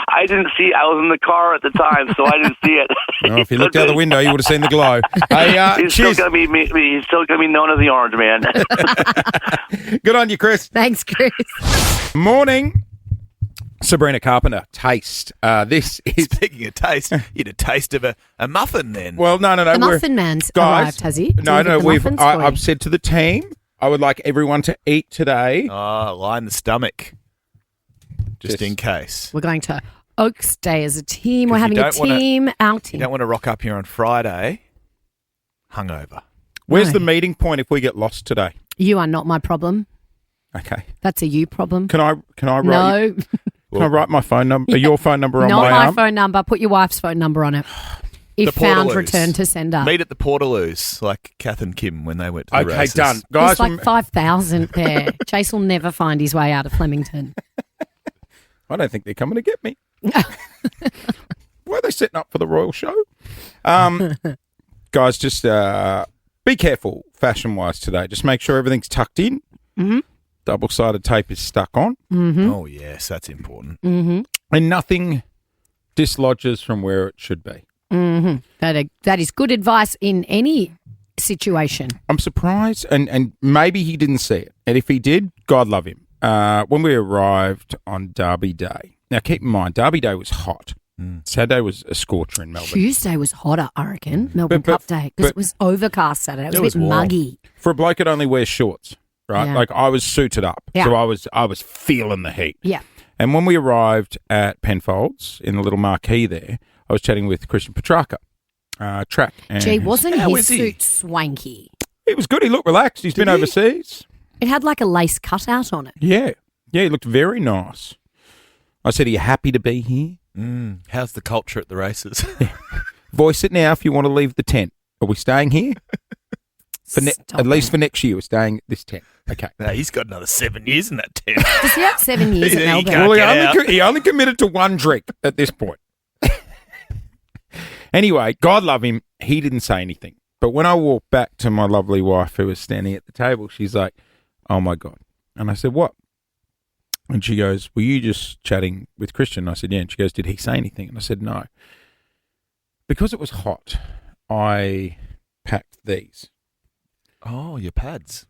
I didn't see. I was in the car at the time, so I didn't see it. Well, if you looked out the window, you would have seen the glow. Hey, he's still gonna be known as the Orange Man. Good on you, Chris. Thanks, Chris. Morning, Sabrina Carpenter. Taste. This is Speaking of taste, you had a taste of a muffin then. Well, no. The Muffin Man's arrived, has he? I've said to the team, I would like everyone to eat today. Oh, line the stomach. Just in case. We're going to Oaks Day as a team. We're having a team outing. You don't want to rock up here on Friday hungover. Where's the meeting point if we get lost today? You are not my problem. Okay. That's a you problem. Can I write? No. Can I write my phone number? Your phone number on my arm? Not my phone number. Put your wife's phone number on it. If found, return to sender. Meet at the Portaloos, like Kath and Kim when they went to the races. Done. Guys, there's like 5,000 there. Chase will never find his way out of Flemington. I don't think they're coming to get me. Why are they setting up for the Royal Show? Guys, just be careful fashion-wise today. Just make sure everything's tucked in. Mm-hmm. Double-sided tape is stuck on. Mm-hmm. Oh, yes, that's important. Mm-hmm. And nothing dislodges from where it should be. Mm-hmm. That is good advice in any situation. I'm surprised, and maybe he didn't see it. And if he did, God love him. When we arrived on Derby Day, now keep in mind, Derby Day was hot. Saturday was a scorcher in Melbourne. Tuesday was hotter, I reckon, Melbourne Cup Day, because it was overcast Saturday. It was a bit muggy. For a bloke that only wears shorts, right? Yeah. Like I was suited up, so I was feeling the heat. Yeah. And when we arrived at Penfolds in the little marquee there, I was chatting with Christian Petrarca, track. And Gee, wasn't his suit swanky? He was good. He looked relaxed. He's been overseas. It had like a lace cutout on it. Yeah. Yeah, he looked very nice. I said, are you happy to be here? How's the culture at the races? Voice it now if you want to leave the tent. Are we staying here? At least for next year, we're staying at this tent. Okay. No, he's got another 7 years in that tent. Does he have 7 years at Melbourne? Well, he only committed to one drink at this point. Anyway, God love him. He didn't say anything. But when I walked back to my lovely wife who was standing at the table, she's like, oh, my God. And I said, what? And she goes, were you just chatting with Christian? I said, yeah. And she goes, did he say anything? And I said, no. Because it was hot, I packed these. Oh, your pads.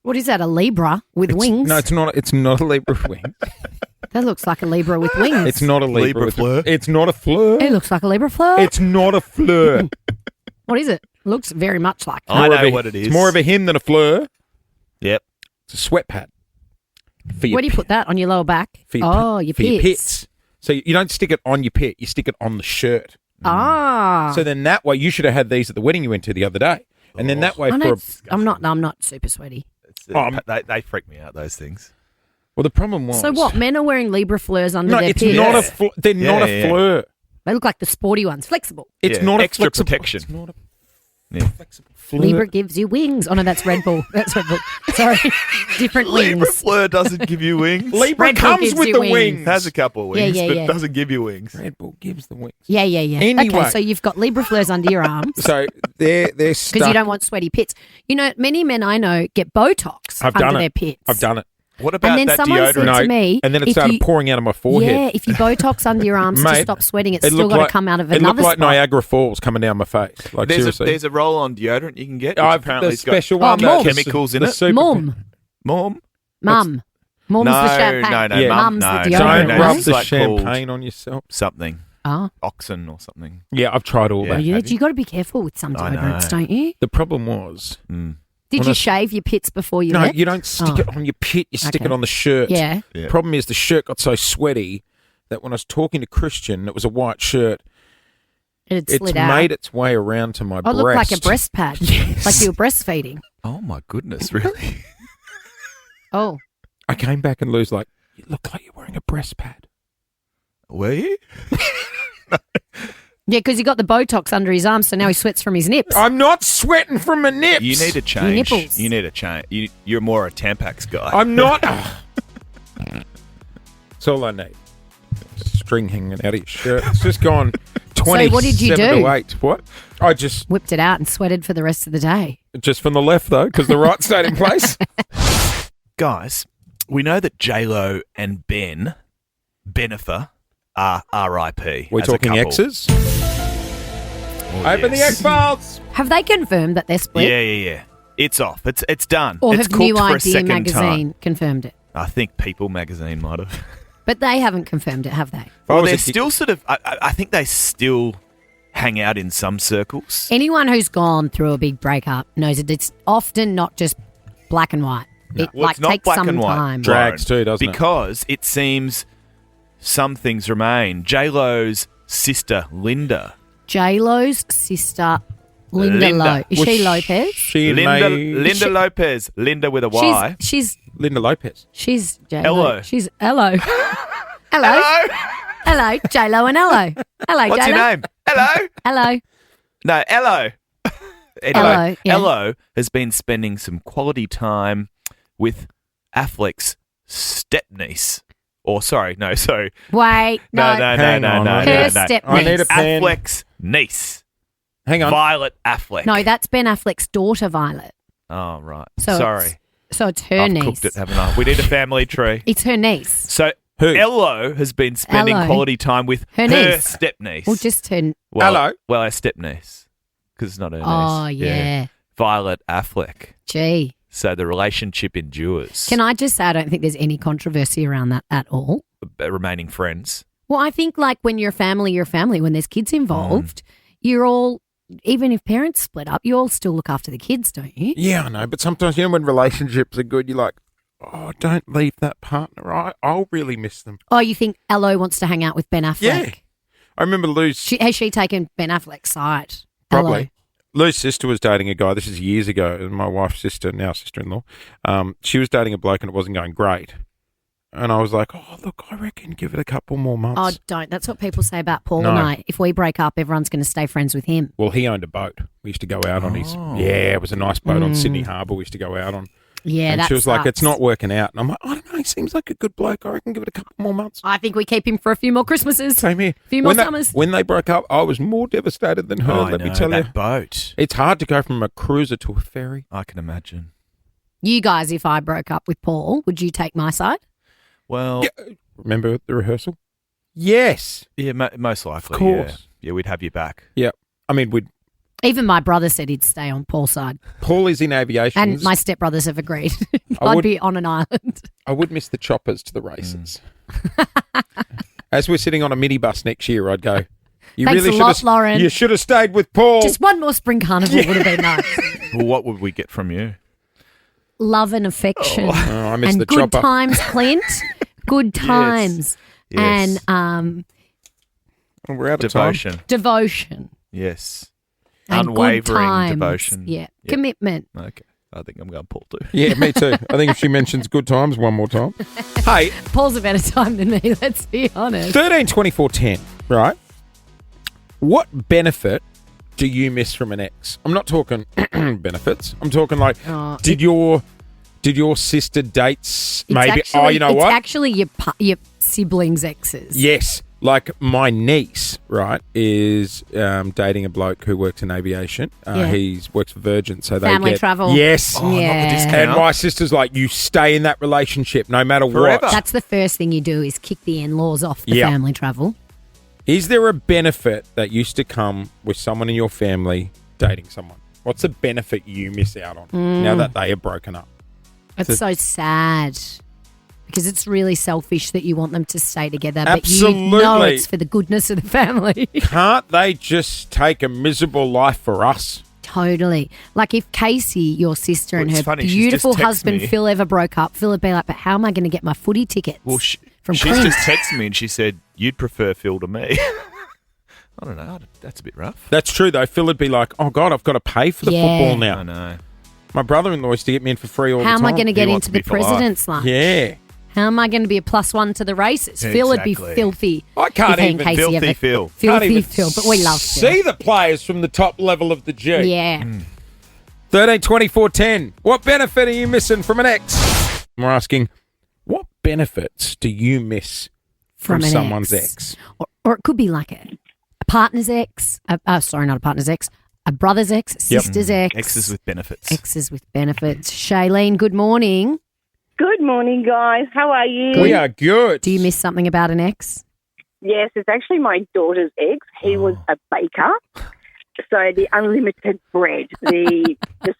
What is that, a Libra with wings? No, it's not. It's not a Libra with wings. That looks like a Libra with wings. It's not a Libra with fleur. It's not a fleur. It looks like a Libra fleur. It's not a fleur. What is it? Looks very much like that. I know what it is. It's more of a him than a fleur. Yep. It's a sweat pad. Where do you put that? On your lower back? Your pits. Your pits. So you don't stick it on your pit. You stick it on the shirt. Ah. So then that way, you should have had these at the wedding you went to the other day. And then that way I'm not super sweaty. They freak me out, those things. Well, the problem was... So what? Men are wearing Libra fleurs under their pits? They're not a fleur. They look like the sporty ones. Flexible. It's not extra a protection. It's not a flexible fleur. Libra gives you wings. Oh, no, that's Red Bull. That's Red Bull. Sorry. Different wings. Libra fleur doesn't give you wings. Libra Red Bull comes gives with you the wings. wings. It has a couple of wings, Yeah. but doesn't give you wings. Red Bull gives the wings. Yeah. Anyway. Okay, so you've got Libra fleurs under your arms. So they're because stuck. you don't want sweaty pits. You know, many men I know get Botox under their pits. I've done it. What about and then that someone deodorant? said to me, and then it started pouring out of my forehead. Yeah, if you Botox under your arms to stop sweating, it's still got to come out of another spot. It looked like spot. Niagara Falls coming down my face. Like, seriously. There's a roll-on deodorant you can get. Which I've apparently the has got special one. chemicals in it. Mum. Mum? Mum's the champagne. No, Mum's no. the Don't deodorant. rub It's the like champagne called on yourself. Something. Oh. oxen or something. Yeah, I've tried all that. Yeah, you got to be careful with some I know. deodorants, don't you? The problem was... Did you shave your pits before you left? No, you don't stick it on your pit. You stick it on the shirt. Yeah. Problem is the shirt got so sweaty that when I was talking to Christian, it was a white shirt. It's made its way around to my breast. Oh, it looked like a breast pad. Yes. Like you were breastfeeding. Oh, my goodness, really? Oh. I came back and Lou's like, you look like you're wearing a breast pad. Were you? Yeah, because he got the Botox under his arm, so now he sweats from his nips. I'm not sweating from my nips. You need to change. nipples. You need to change. You're more a Tampax guy. I'm not. That's all I need. String hanging out of your shirt. It's just gone 27 So what did you do? to 8. What? I just... Whipped it out and sweated for the rest of the day. Just from the left, though, because the right stayed in place. Guys, we know that J-Lo and Benifer are R.I.P. We're as a talking couple. exes? Oh, Open the X-Files! Have they confirmed that they're split? Yeah. It's off. It's done. Or it's have cooked New for a Idea second magazine time. confirmed it? I think People magazine might have. But they haven't confirmed it, have they? Well, they're still sort of... I think they still hang out in some circles. Anyone who's gone through a big breakup knows that it's often not just black and white. It Well, it's not takes black some and white. time. Drags too, doesn't it? Because it seems some things remain. J-Lo's sister, Linda. J-Lo's sister, Linda Lo. Is she Lopez? Linda Lopez. Linda with a Y. She's Linda Lopez. She's J-Lo. Hello. She's Hello. Hello, J-Lo and Hello. Hello, What's J-Lo. your name? Hello. Hello. No, Hello. Hello, Anyway, yeah. Hello has been spending some quality time with Affleck's stepniece. Or sorry. Wait, no. Her step I need a pen. Affleck's niece. Hang on. Violet Affleck. No, that's Ben Affleck's daughter, Violet. Oh, right. So Sorry. It's her I've niece. cooked it, haven't I? We need a family tree. It's her niece. So Who? Ello has been spending Ello. quality time with Her her niece. step-niece. Well, just her. Well, her step-niece. Because it's not her niece. Oh, yeah. Violet Affleck. Gee. So the relationship endures. Can I just say I don't think there's any controversy around that at all. Remaining friends. Well, I think like when you're family, you're family. When there's kids involved, you're all, even if parents split up, you all still look after the kids, don't you? Yeah, I know. But sometimes, when relationships are good, you're like, oh, don't leave that partner. I'll really miss them. Oh, you think Ello wants to hang out with Ben Affleck? Yeah. I remember Lou's... Has she taken Ben Affleck's side? Probably. Ello? Lou's sister was dating a guy. This is years ago. My wife's sister, now sister-in-law. She was dating a bloke and it wasn't going great. And I was like, oh, look, I reckon give it a couple more months. Oh, don't. That's what people say about Paul No. and I. If we break up, everyone's going to stay friends with him. Well, he owned a boat. We used to go out on his... Yeah, it was a nice boat on Sydney Harbour we used to go out on. Yeah, and that she was like, sucks. it's not working out. And I'm like, I don't know, he seems like a good bloke. I reckon give it a couple more months. I think we keep him for a few more Christmases. Same here. A few more summers. When they broke up, I was more devastated than her, let me tell you. That boat. It's hard to go from a cruiser to a ferry. I can imagine. You guys, if I broke up with Paul, would you take my side? Well... Yeah. Remember the rehearsal? Yes. Yeah, most likely. Of course. Yeah, we'd have you back. Yeah. I mean, Even my brother said he'd stay on Paul's side. Paul is in aviation. And my stepbrothers have agreed. I I'd would- be on an island. I would miss the choppers to the races. As we're sitting on a minibus next year, I'd go, you Thanks really a should lot, have, Lauren. You should have stayed with Paul. Just one more spring carnival would have been nice. Well, what would we get from you? Love and affection. I miss and the good chopper. times, Clint. Good times. Yes. And We're out of Devotion. time. devotion. Yes. And good Unwavering times. devotion. Yeah. Commitment. Okay. I think I'm going Paul too. Yeah, me too. I think if she mentions good times one more time. Hey, Paul's a better time than me, let's be honest. 13, 24, 10, right? What benefit do you miss from an ex? I'm not talking benefits. I'm talking like, did your sister dates maybe? You know it's what? actually your siblings' exes. Yes. Like my niece, right, is dating a bloke who works in aviation. He works for Virgin, so they Family get travel. Yes, Oh, not the discount. and my sister's like, you stay in that relationship no matter Forever. what. That's the first thing you do is kick the in-laws off the Yeah. family travel. Is there a benefit that used to come with someone in your family dating someone? What's the benefit you miss out on now that they are broken up? It's so sad. because it's really selfish that you want them to stay together, but Absolutely. you know it's for the goodness of the family. Can't they just take a miserable life for us? Totally. Like if Casey, your sister, Well, and it's her funny, she's beautiful just texted husband me. Phil ever broke up, Phil would be like, but how am I going to get my footy tickets? Well, from she's Clint? just texted me and she said, you'd prefer Phil to me. I don't know. That's a bit rough. That's true, though. Phil would be like, oh, God, I've got to pay for the Yeah. football now. I know. My brother-in-law used to get me in for free all How the time. am I going to get wants into to the be for life. president's lunch? Yeah. How am I going to be a +1 to the races? Phil would be Exactly. filthy. I can't if he and even- Casey Filthy ever- Phil. Can't Filthy even Phil, but we love Phil. see the players from the top level of the G. Yeah. 13, 24, 10. What benefit are you missing from an ex? We're asking, what benefits do you miss from an someone's ex? Or it could be like a partner's ex. Sorry, not a partner's ex. A brother's ex, sister's ex. Exes with benefits. Exes with benefits. Shailene, good morning. Good morning, guys. How are you? We are good. Do you miss something about an ex? Yes, it's actually my daughter's ex. He was a baker. So the unlimited bread, the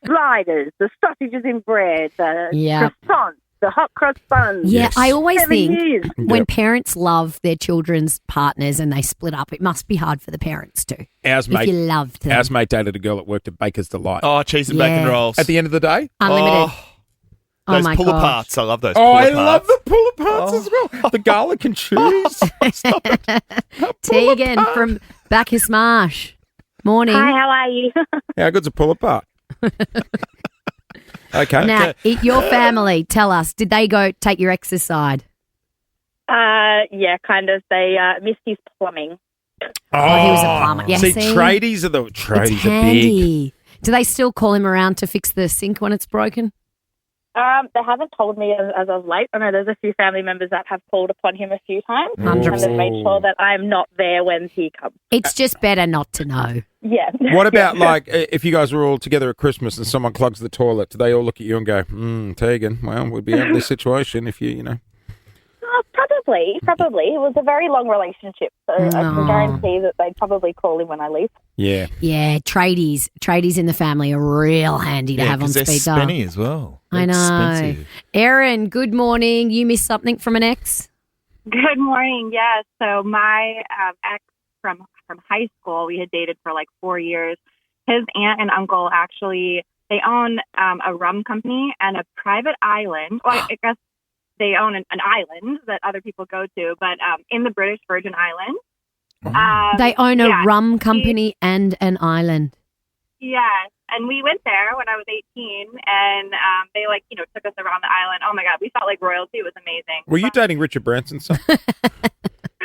sliders, the sausages in bread, the Yeah. croissants, the hot cross buns. Yeah, I always 7 think years. when parents love their children's partners and they split up, it must be hard for the parents too. Ours if you loved them. Ours mate dated a girl that worked at Baker's Delight. Oh, cheese and bacon Yeah. rolls. At the end of the day? Unlimited. Oh Those my pull gosh. aparts. I love those. Oh, pull I aparts. love the pull aparts as well. The garlic and cheese. Tegan from Bacchus Marsh. Morning. Hi, how are you? How good's a pull apart? Okay. Now, your family, tell us, did they go take your ex's side? Yeah, kind of. They missed his plumbing. Oh, he was a plumber. Yeah, see, see? tradies are It's are big. handy. Do they still call him around to fix the sink when it's broken? They haven't told me as of late. I know there's a few family members that have called upon him a few times and have made sure that I'm not there when he comes. It's just better not to know. Yeah. What about like if you guys were all together at Christmas and someone clogs the toilet, do they all look at you and go, Tegan, well, we'd be out of this situation if you know. Probably. It was a very long relationship, so I can guarantee that they'd probably call him when I leave. Yeah. Yeah, tradies in the family are real handy to have on 'cause they're speed dial. spenny as well. I They're know. expensive. Erin, good morning. You missed something from an ex? Good morning. Yeah. So my ex from high school, we had dated for like 4 years. His aunt and uncle actually, they own a rum company and a private island. Well, I guess they own an island that other people go to, but in the British Virgin Islands. They own a yeah, rum company and an island. Yes. And we went there when I was 18, and they took us around the island. Oh my God, we felt like royalty. It was amazing. Were you dating Richard Branson's son?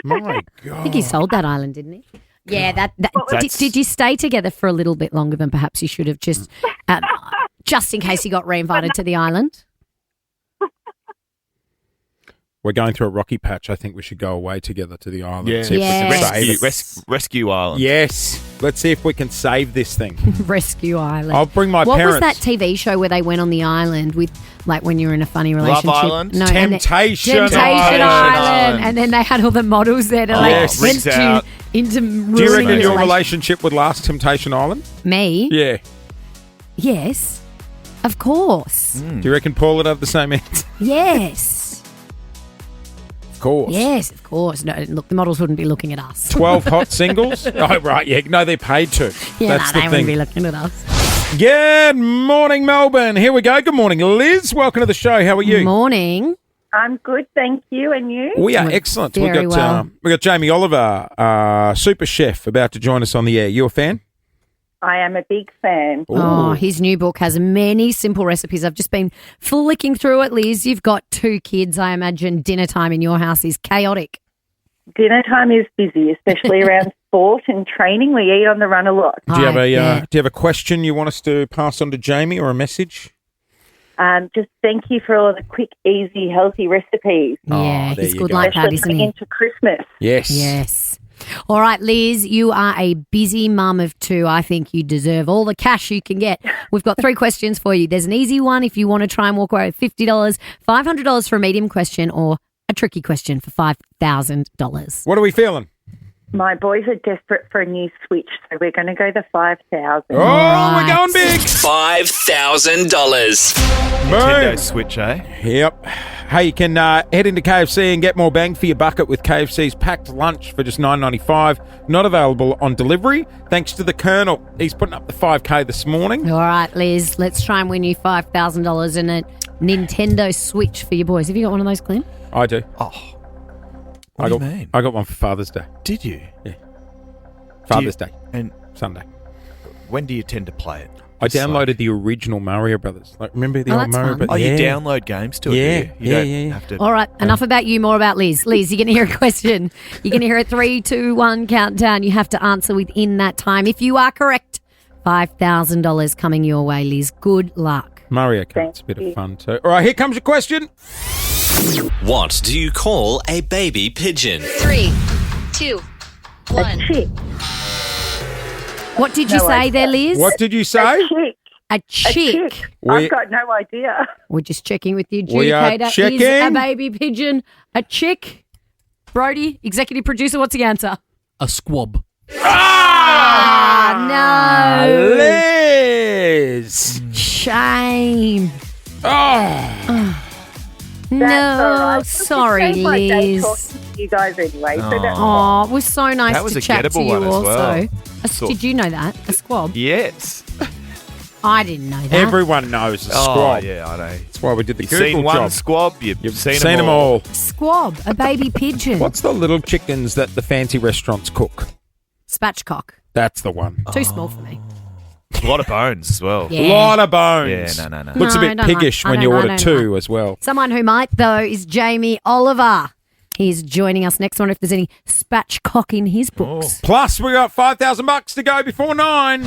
My God. I think he sold that island, didn't he? Yeah, did you stay together for a little bit longer than perhaps you should have, just in case you got reinvited to the island? We're going through a rocky patch. I think we should go away together to the island. Yeah. See if we can save it. Rescue Island. Yes. Let's see if we can save this thing. Rescue Island. I'll bring my What parents. was that TV show where they went on the island with, like, when you were in a funny relationship? Island? No, and Temptation Temptation Island. And then they had all the models there to, Yes. tempt Rigs you out. into Do you ruining reckon your your relationship would last Temptation Island? Me? Yeah. Yes. Of course. Do you reckon Paul would have the same answer? Yes. Of course. Yes, of course. No, look, the models wouldn't be looking at us. 12 hot singles? Oh, right. Yeah. No, they're paid to. Yeah, That's no, the they wouldn't be thing. looking at us. Good morning, Melbourne. Here we go. Good morning, Liz. Welcome to the show. How are you? Morning. I'm good, thank you. And you? We are excellent. We Very well. got Jamie Oliver, super chef, about to join us on the air. You a fan? I am a big fan. Oh, his new book has many simple recipes. I've just been flicking through it, Liz. You've got 2 kids. I imagine dinner time in your house is chaotic. Dinner time is busy, especially around sport and training. We eat on the run a lot. Do you have a question you want us to pass on to Jamie or a message? Just thank you for all the quick, easy, healthy recipes. Yeah, there he's you good go. like that, Especially isn't he? into Christmas. Yes. Yes. All right, Liz, you are a busy mum of 2. I think you deserve all the cash you can get. We've got 3 questions for you. There's an easy one if you want to try and walk away with $50, $500 for a medium question, or a tricky question for $5,000. What are we feeling? My boys are desperate for a new Switch, so we're going to go the 5,000. Oh, we're going big. $5,000. Nintendo Switch, eh? Yep. Hey, you can head into KFC and get more bang for your bucket with KFC's packed lunch for just $9.95. Not available on delivery. Thanks to the Colonel. He's putting up the 5K this morning. All right, Liz, let's try and win you $5,000 in a Nintendo Switch for your boys. Have you got one of those, Clint? I do. Oh. What do you mean? I got one for Father's Day. Did you? Yeah. Father's Day. And Sunday. When do you tend to play it? I downloaded the original Mario Brothers. Like, remember the old that's Mario fun. Brothers? Oh, you download games to it, Yeah, do you? You don't have to... All right, enough about you, more about Liz. Liz, you're going to hear a question. You're going to hear a 3, 2, 1 countdown. You have to answer within that time. If you are correct, $5,000 coming your way, Liz. Good luck. Mario Kart's a bit of fun too. All right, here comes your question. What do you call a baby pigeon? 3, 2, 1. What did you say there, Liz? What did you say? A chick. I've got no idea. We're just checking with the We are adjudicator. checking. Is a baby pigeon a chick? Brody, executive producer, what's the answer? A squab. Ah, no. Liz. Shame. Oh. No, all right. sorry, It's my day Liz. talking to you guys anyway. So that's Oh, it was so nice That was to a chat to gettable you one as also. well. Did you know that? A squab? Yes. I didn't know that. Everyone knows a squab. Oh, yeah, I know. That's why we did the You've Google seen one job. squab, you've seen them all. Squab, a baby pigeon. What's the little chickens that the fancy restaurants cook? Spatchcock. That's the one. Too small for me. A lot of bones as well. Yeah. Lot of bones. Yeah, no. Looks No, a I bit don't piggish like- I when you don't- I order don't two like- as well. Someone who might, though, is Jamie Oliver. He's joining us next. I wonder if there's any spatchcock in his books. Plus, we got $5,000 to go before 9.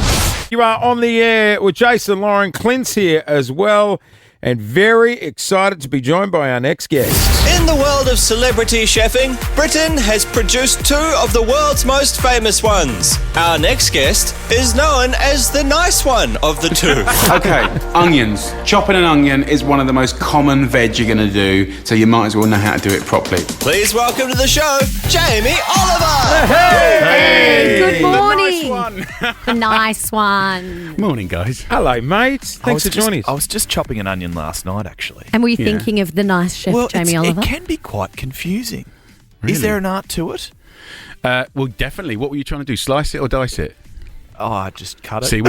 You are on the air with Jason, Lauren, Clint's here as well, and very excited to be joined by our next guest. In the world of celebrity chefing, Britain has produced 2 of the world's most famous ones. Our next guest is known as the nice one of the 2. Okay, onions. Chopping an onion is one of the most common veg you're going to do, so you might as well know how to do it properly. Please welcome to the show, Jamie Oliver. Hey, good morning. The nice one. Morning, guys. Hello, mate. Thanks for joining us. I was just chopping an onion last night, actually. And were you thinking of the nice chef, Jamie Oliver? It can be quite confusing. Really? Is there an art to it? Well, definitely. What were you trying to do? Slice it or dice it? Oh, I just cut it. See,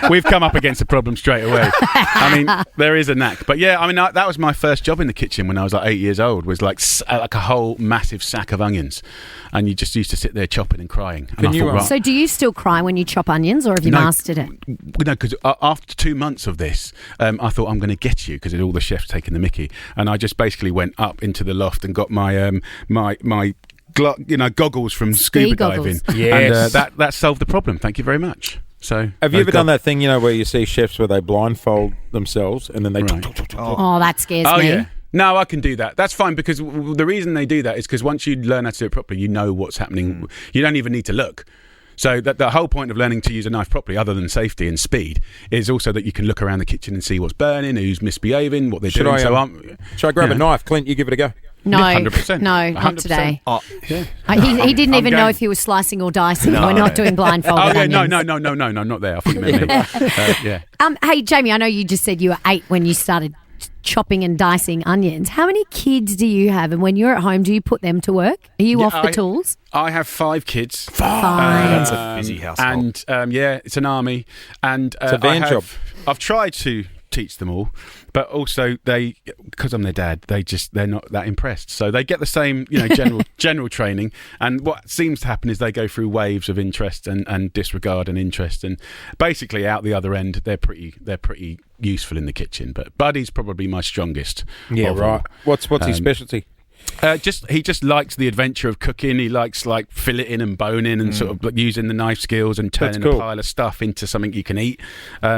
we've come up against a problem straight away. I mean, there is a knack. But yeah, I mean, that was my first job in the kitchen when I was like 8 years old, was like a whole massive sack of onions. And you just used to sit there chopping and crying. And So do you still cry when you chop onions, or have you mastered it? No, because after 2 months of this, I thought I'm going to get you because all the chefs taking the mickey. And I just basically went up into the loft and got my my goggles from scuba diving. Yes. And that solved the problem. Thank you very much. So, Have you ever done that thing, where you see chefs where they blindfold themselves and then they... Oh, that scares me. Yeah. No, I can do that. That's fine, because the reason they do that is because once you learn how to do it properly, you know what's happening. You don't even need to look. So the whole point of learning to use a knife properly, other than safety and speed, is also that you can look around the kitchen and see what's burning, who's misbehaving, what they're doing. Should I grab a knife? Clint, you give it a go. No, 100%. no, not 100%. today. Oh, yeah. He didn't I'm even know game. if he was slicing or dicing. No. We're not doing blindfolded Oh, yeah, onions. no, not there. I thought you meant me. Yeah. Hey, Jamie, I know you just said you were 8 when you started chopping and dicing onions. How many kids do you have? And when you're at home, do you put them to work? Are you off the tools? I have 5 kids. 5. That's a busy household. And it's an army. And It's a van job. I've tried to teach them all, but also because I'm their dad, they're not that impressed. So they get the same, general training. And what seems to happen is they go through waves of interest and disregard and interest, and basically out the other end, they're pretty useful in the kitchen. But Buddy's probably my strongest. Yeah, of right. all. What's his specialty? He just likes the adventure of cooking. He likes like filleting and boning and sort of like using the knife skills and turning a pile of stuff into something you can eat.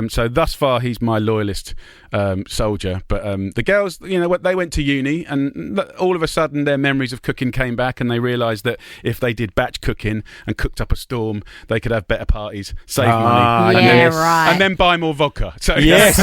So thus far, he's my loyalist soldier. But the girls, they went to uni, and all of a sudden their memories of cooking came back, and they realised that if they did batch cooking and cooked up a storm, they could have better parties, save money, and then buy more vodka. So yes,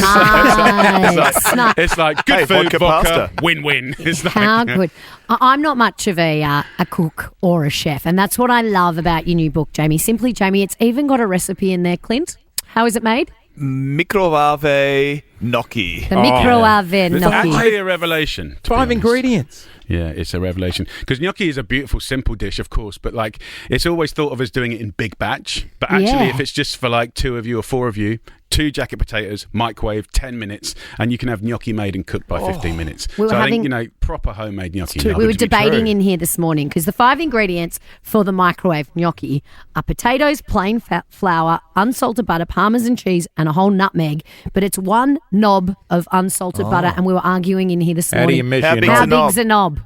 it's like good food, vodka, pasta. win-win. It's like, How good. I'm not much of a cook or a chef, and that's what I love about your new book, Jamie. Simply Jamie. It's even got a recipe in there, Clint. How is it made? Microwave gnocchi. The microwave It's gnocchi. actually a revelation. 5 ingredients. Yeah, it's a revelation. Because gnocchi is a beautiful, simple dish, of course, but like it's always thought of as doing it in big batch. But actually, if it's just for like 2 of you or 4 of you, 2 jacket potatoes, microwave, 10 minutes, and you can have gnocchi made and cooked by 15 minutes. I think, proper homemade gnocchi. We were debating in here this morning because the 5 ingredients for the microwave gnocchi are potatoes, plain flour, unsalted butter, parmesan cheese, and a whole nutmeg. But it's 1 knob of unsalted butter, and we were arguing in here this morning. How do you measure How big's a knob?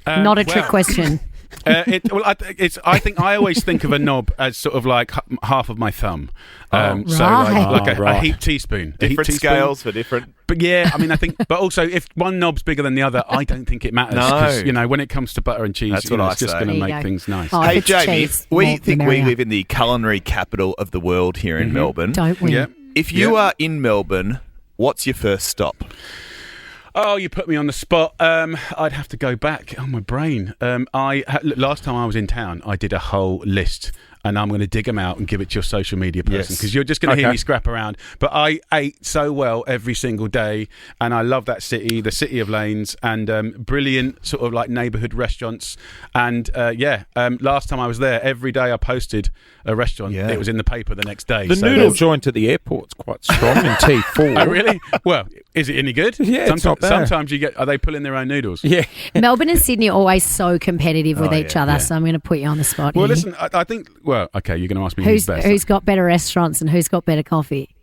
Not a trick question. I think I always think of a knob as sort of like half of my thumb. So Right. like a heaped teaspoon. Different scales for different. But yeah, I mean, I think, but also if one knob's bigger than the other, I don't think it matters. No. 'Cause, when it comes to butter and cheese, That's what I it's just say. going to There you make go. things nice. Oh, Hey, if it's Jamie, cheese, we more think the we merrier. live in the culinary capital of the world here in Melbourne. Don't we? Yeah. If you are in Melbourne, what's your first stop? Oh, you put me on the spot. I'd have to go back. Oh, my brain. Last time I was in town, I did a whole list, and I'm going to dig them out and give it to your social media person because you're just going to hear me scrap around. But I ate so well every single day, and I love that city, the City of Lanes, and brilliant sort of like neighbourhood restaurants. And last time I was there, every day I posted a restaurant. Yeah. It was in the paper the next day. The So noodle joint at the airport's quite strong in T4. Oh, really? Well, is it any good? Yeah, it's not bad. Sometimes are they pulling their own noodles? Yeah. Melbourne and Sydney are always so competitive with each other, yeah. so I'm going to put you on the spot. Well, here. listen, I think. Well, okay, you're going to ask me who's best. Who's got better restaurants and who's got better coffee?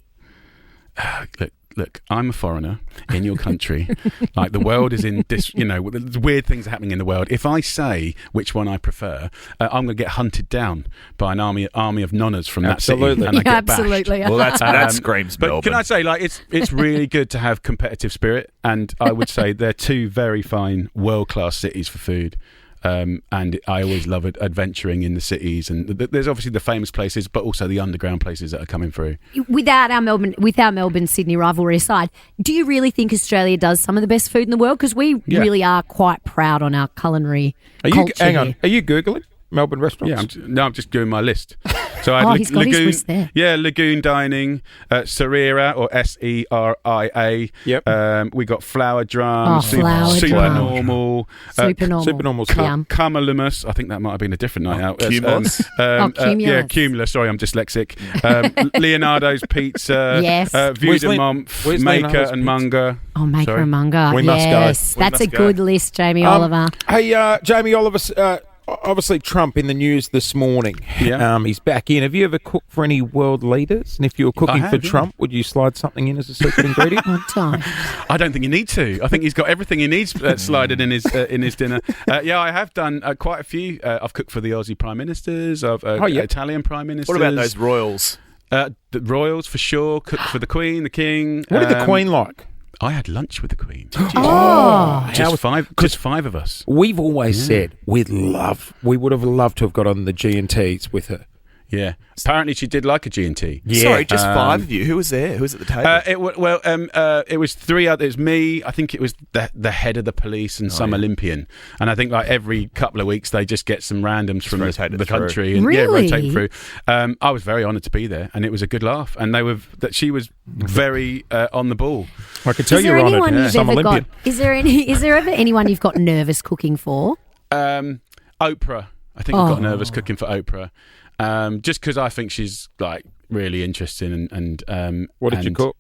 Look, I'm a foreigner in your country. Like the world is in this, there's weird things are happening in the world. If I say which one I prefer, I'm going to get hunted down by an army of nonnas from that city. And I get bashed. Absolutely. Well, that screams But Melbourne. can I say, like, it's really good to have competitive spirit, and I would say they're 2 very fine, world-class cities for food. And I always love adventuring in the cities, and there's obviously the famous places, but also the underground places that are coming through. Without our Melbourne Sydney rivalry aside, do you really think Australia does some of the best food in the world? Because we really are quite proud on our culinary culture. Hang on. here. Are you Googling Melbourne restaurants? Yeah, I'm just doing my list. So I had he's got his list there. Yeah, Lagoon Dining, Serira or Seria. Yep. We got Flower Drum, Flower Super Drum. Normal, Supernormal. Supernormal's Yum. Cumulus. I think that might have been a different night out. Cumulus? Cumulus. Yeah, Cumulus. Sorry, I'm dyslexic. Leonardo's Pizza. Yes. Vue de Month, where's Maker Leonardo's and Pizza? Munger. Oh, Maker Sorry. and Munger. We must go. Yes, that's a must go. good list, Jamie Oliver. Hey, Jamie Oliver, obviously Trump in the news this morning. Yeah. He's back in. Have you ever cooked for any world leaders? And if you were cooking have, for yeah. Trump, would you slide something in as a secret ingredient? I don't think you need to. I think he's got everything he needs slided in his dinner. I have done quite a few. I've cooked for the Aussie Prime Ministers, of Italian Prime Ministers. What about those royals? The royals for sure. Cooked for the Queen, the King. What did the Queen like? I had lunch with the Queen. Just five of us. We've always said we would have loved to have got on the G&Ts with her. Yeah. Apparently she did like a G&T. Yeah. Sorry, just 5 of you. Who was there? Who was at the table? It was 3 others. It was me. I think it was the head of the police and some Olympian. And I think like every couple of weeks they just get some randoms from the country and rotate through. I was very honoured to be there, and it was a good laugh. And she was very on the ball. I could tell you're honoured. Some Olympian. Is there ever anyone you've got nervous cooking for? Oprah. I think I got nervous cooking for Oprah. Just because I think she's like really interesting and what did you cook?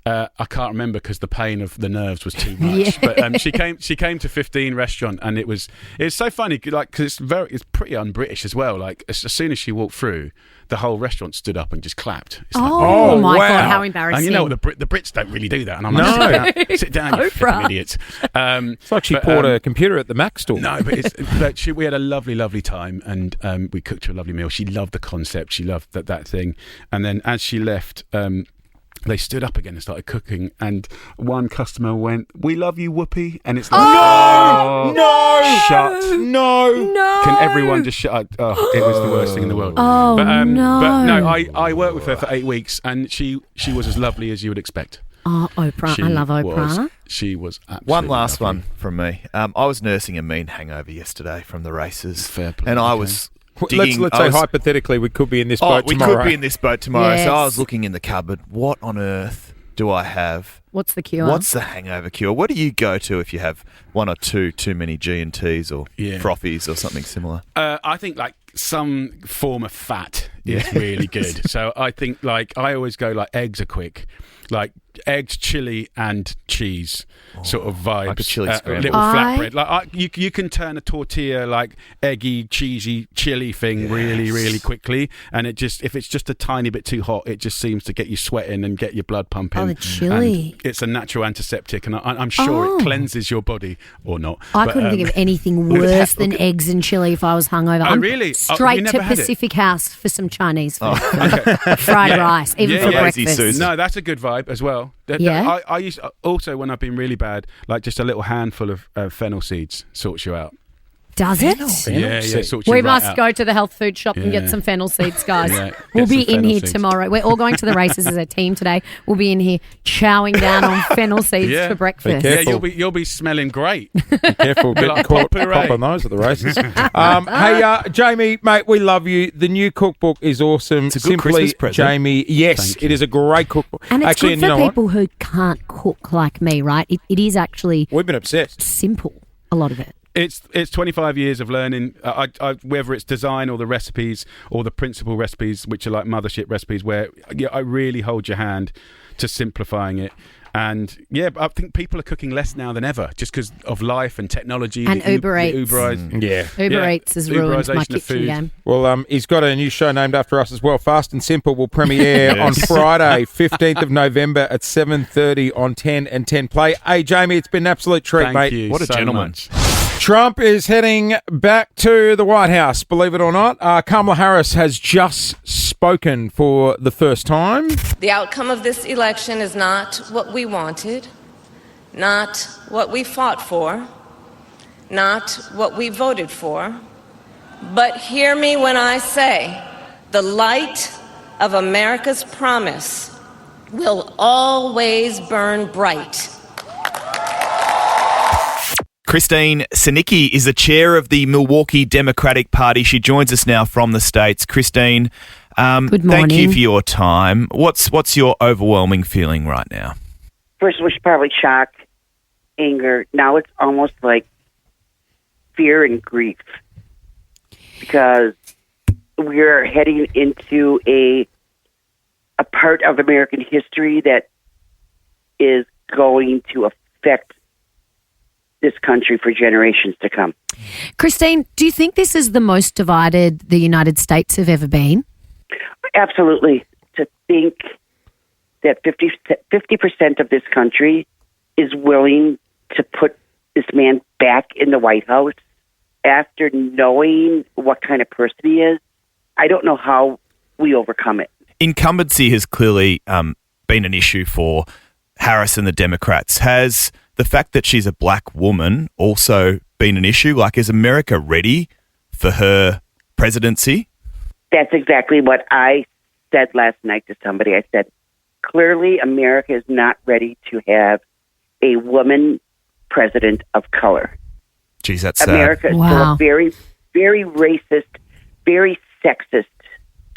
I can't remember because the pain of the nerves was too much. But she came to 15 restaurant, and it was so funny, like because it's pretty un-British as well. Like as soon as she walked through, the whole restaurant stood up and just clapped. It's like, oh my God, how embarrassing! And you know what, the Brits don't really do that. And I'm like, sit down, you fucking idiots. It's like she bought a computer at the Mac store. No, but we had a lovely, lovely time, and we cooked her a lovely meal. She loved the concept. She loved that thing. And then as she left, they stood up again and started cooking, and one customer went, "We love you, Whoopi," and it's like, no. Can everyone just shut up? Oh, it was the worst thing in the world. Oh, But no. I worked with her for 8 weeks, and she was as lovely as you would expect. Oh, Oprah. I love Oprah. She was absolutely One last lovely. one from me. I was nursing a mean hangover yesterday from the races. Fair play, and I okay. was Let's digging. say hypothetically we could be in this Oh, boat we tomorrow. could be in this boat tomorrow. Yes. So I was looking in the cupboard. What on earth do I have? What's the cure? What's the hangover cure? What do you go to if you have one or two too many G&Ts or frothies or something similar? I think like some form of fat is really good. So I think like I always go like eggs are quick. Like eggs, chili, and cheese sort of vibes. Like a chili scramble. Little flatbread. Like you can turn a tortilla like eggy, cheesy, chili thing really quickly, and if it's just a tiny bit too hot, it just seems to get you sweating and get your blood pumping. Oh, the chili. And it's a natural antiseptic, and I'm sure it cleanses your body or not. I couldn't think of anything worse than eggs and chili if I was hungover. Oh, I'm really? Straight you to never had it? Pacific House for some Chinese food. Okay. Fried rice, even for breakfast. No, that's a good vibe as well. Yeah. I used also when I've been really bad, like just a little handful of fennel seeds sorts you out. Does it? Yeah, sorts you We right must out. go to the health food shop and get Yeah. some fennel seeds, guys. Yeah, We'll get be some in fennel here seeds. tomorrow. We're all going to the races as a team today. We'll be in here chowing down on fennel seeds for breakfast. Yeah, you'll be smelling great. Be careful getting Like caught potpourri. up on those at the races. Hey, Jamie, mate, we love you. The new cookbook is awesome. It's a good Simply Christmas present. Jamie. Yes, it is a great cookbook. And it's actually, good and you for know people who can't cook like me, right? It is actually what? We've been obsessed. Simple, a lot of it. It's 25 years of learning, whether it's design or the recipes or the principal recipes, which are like mothership recipes, where I really hold your hand to simplifying it. And I think people are cooking less now than ever, just because of life and technology. And Uber Eats. Uber Eats has ruined my kitchen game. Well, he's got a new show named after us as well. Fast and Simple will premiere on Friday, 15th of November at 7:30 on 10 and 10 Play. Hey, Jamie, it's been an absolute treat, Thank mate. you What a so gentleman. much. Trump is heading back to the White House, believe it or not. Kamala Harris has just spoken for the first time. The outcome of this election is not what we wanted, not what we fought for, not what we voted for, but hear me when I say the light of America's promise will always burn bright. Christine Sinicki is the chair of the Milwaukee Democratic Party. She joins us now from the States. Christine, Good morning. thank you for your time. What's your overwhelming feeling right now? First it was probably shock, anger. Now it's almost like fear and grief because we're heading into a part of American history that is going to affect this country for generations to come. Christine, do you think this is the most divided the United States have ever been? Absolutely. To think that 50% of this country is willing to put this man back in the White House after knowing what kind of person he is, I don't know how we overcome it. Incumbency has clearly been an issue for Harris and the Democrats. Has the fact that she's a black woman also been an issue? Like, is America ready for her presidency? That's exactly what I said last night to somebody. I said, clearly America is not ready to have a woman president of color. Geez, that's sad. America is still a very, very racist, very sexist